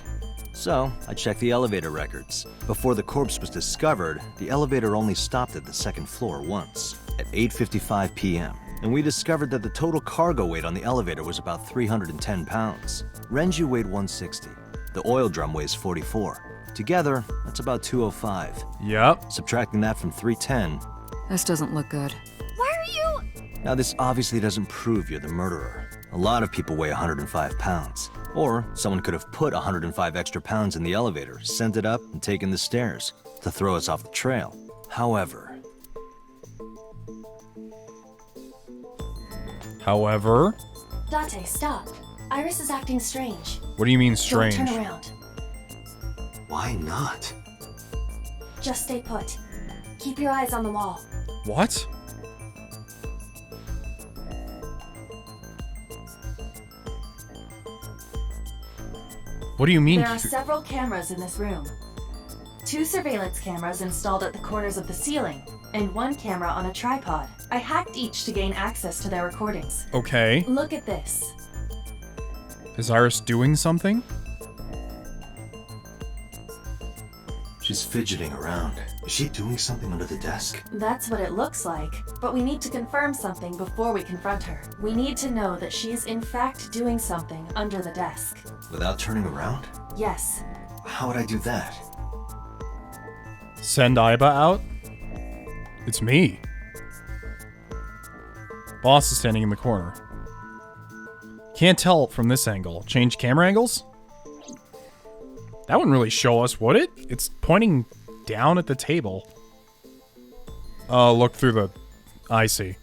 S7: So, I checked the elevator records. Before the corpse was discovered, the elevator only stopped at the second floor once, at 8:55 p.m. And we discovered that the total cargo weight on the elevator was about 310 pounds. Renju weighed 160. The oil drum weighs 44. Together, that's about 205.
S1: Yep.
S7: Subtracting that from 310.
S18: This doesn't look good.
S5: Why are you...
S7: Now, this obviously doesn't prove you're the murderer. A lot of people weigh 105 pounds. Or someone could have put 105 extra pounds in the elevator, sent it up, and taken the stairs to throw us off the trail. However...
S6: Date, stop. Iris is acting strange.
S1: What do you mean strange?
S6: Don't turn around.
S7: Why not?
S6: Just stay put. Keep your eyes on the wall.
S1: What? What do you mean?
S6: There are several cameras in this room. 2 surveillance cameras installed at the corners of the ceiling, and 1 camera on a tripod. I hacked each to gain access to their recordings.
S1: Okay.
S6: Look at this.
S1: Is Iris doing something?
S7: She's fidgeting around. Is she doing something under the desk?
S6: That's what it looks like, but we need to confirm something before we confront her. We need to know that she is in fact doing something under the desk.
S7: Without turning around?
S6: Yes.
S7: How would I do that?
S1: Send Aiba out? It's me. Boss is standing in the corner. Can't tell from this angle. Change camera angles? That wouldn't really show us, would it? It's pointing down at the table. Oh, look through the... I see.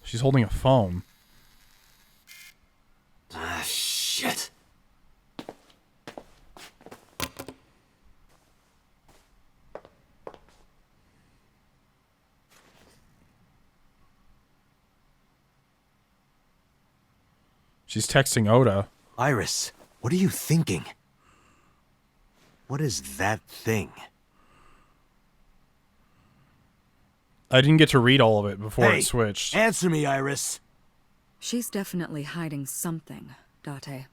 S1: She's holding a phone.
S7: Ah, shit.
S1: She's texting Oda.
S7: Iris, what are you thinking? What is that thing?
S1: I didn't get to read all of it before
S12: Hey,
S1: it switched.
S12: Answer me, Iris.
S18: She's definitely hiding something, Date.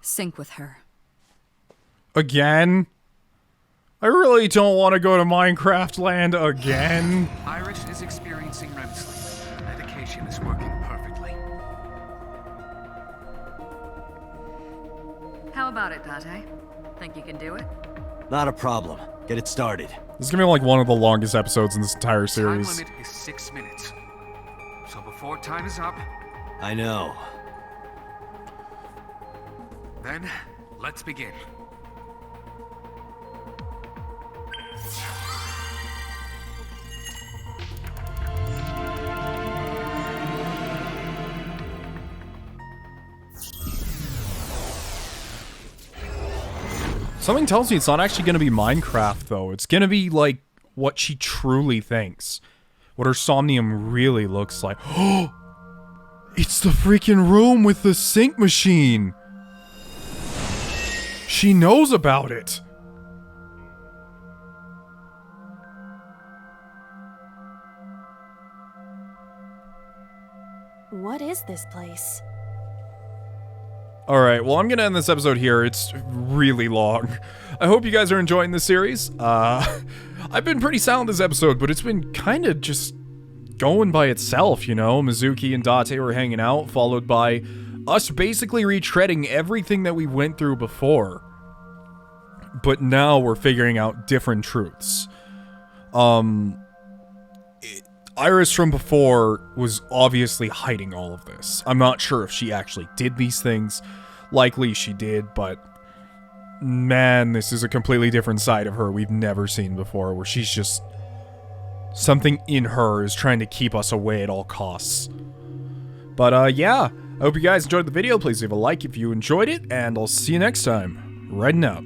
S18: Sync with her.
S1: Again? I really don't want to go to Minecraft land again.
S3: Iris is experiencing REM sleep. The medication is working perfectly.
S18: How about it, Date? Think you can do it?
S12: Not a problem. Get it started.
S1: This is gonna be like one of the longest episodes in this entire series.
S3: Time limit is 6 minutes. So before time is up,
S12: I know.
S3: then let's begin.
S1: Something tells me it's not actually going to be Minecraft, though. It's going to be, like, what she truly thinks. What her Somnium really looks like. Oh! It's the freaking room with the sync machine! She knows about it!
S6: What is this place?
S1: Alright, well, I'm gonna end this episode here. It's really long. I hope you guys are enjoying this series. I've been pretty silent this episode, but it's been kind of just going by itself, you know? Mizuki and Date were hanging out, followed by us basically retreading everything that we went through before. But now we're figuring out different truths. Iris from before was obviously hiding all of this. I'm not sure if she actually did these things. Likely she did, but man, this is a completely different side of her we've never seen before, where she's just... something in her is trying to keep us away at all costs. But yeah, I hope you guys enjoyed the video. Please leave a like if you enjoyed it, and I'll see you next time. Raiden out.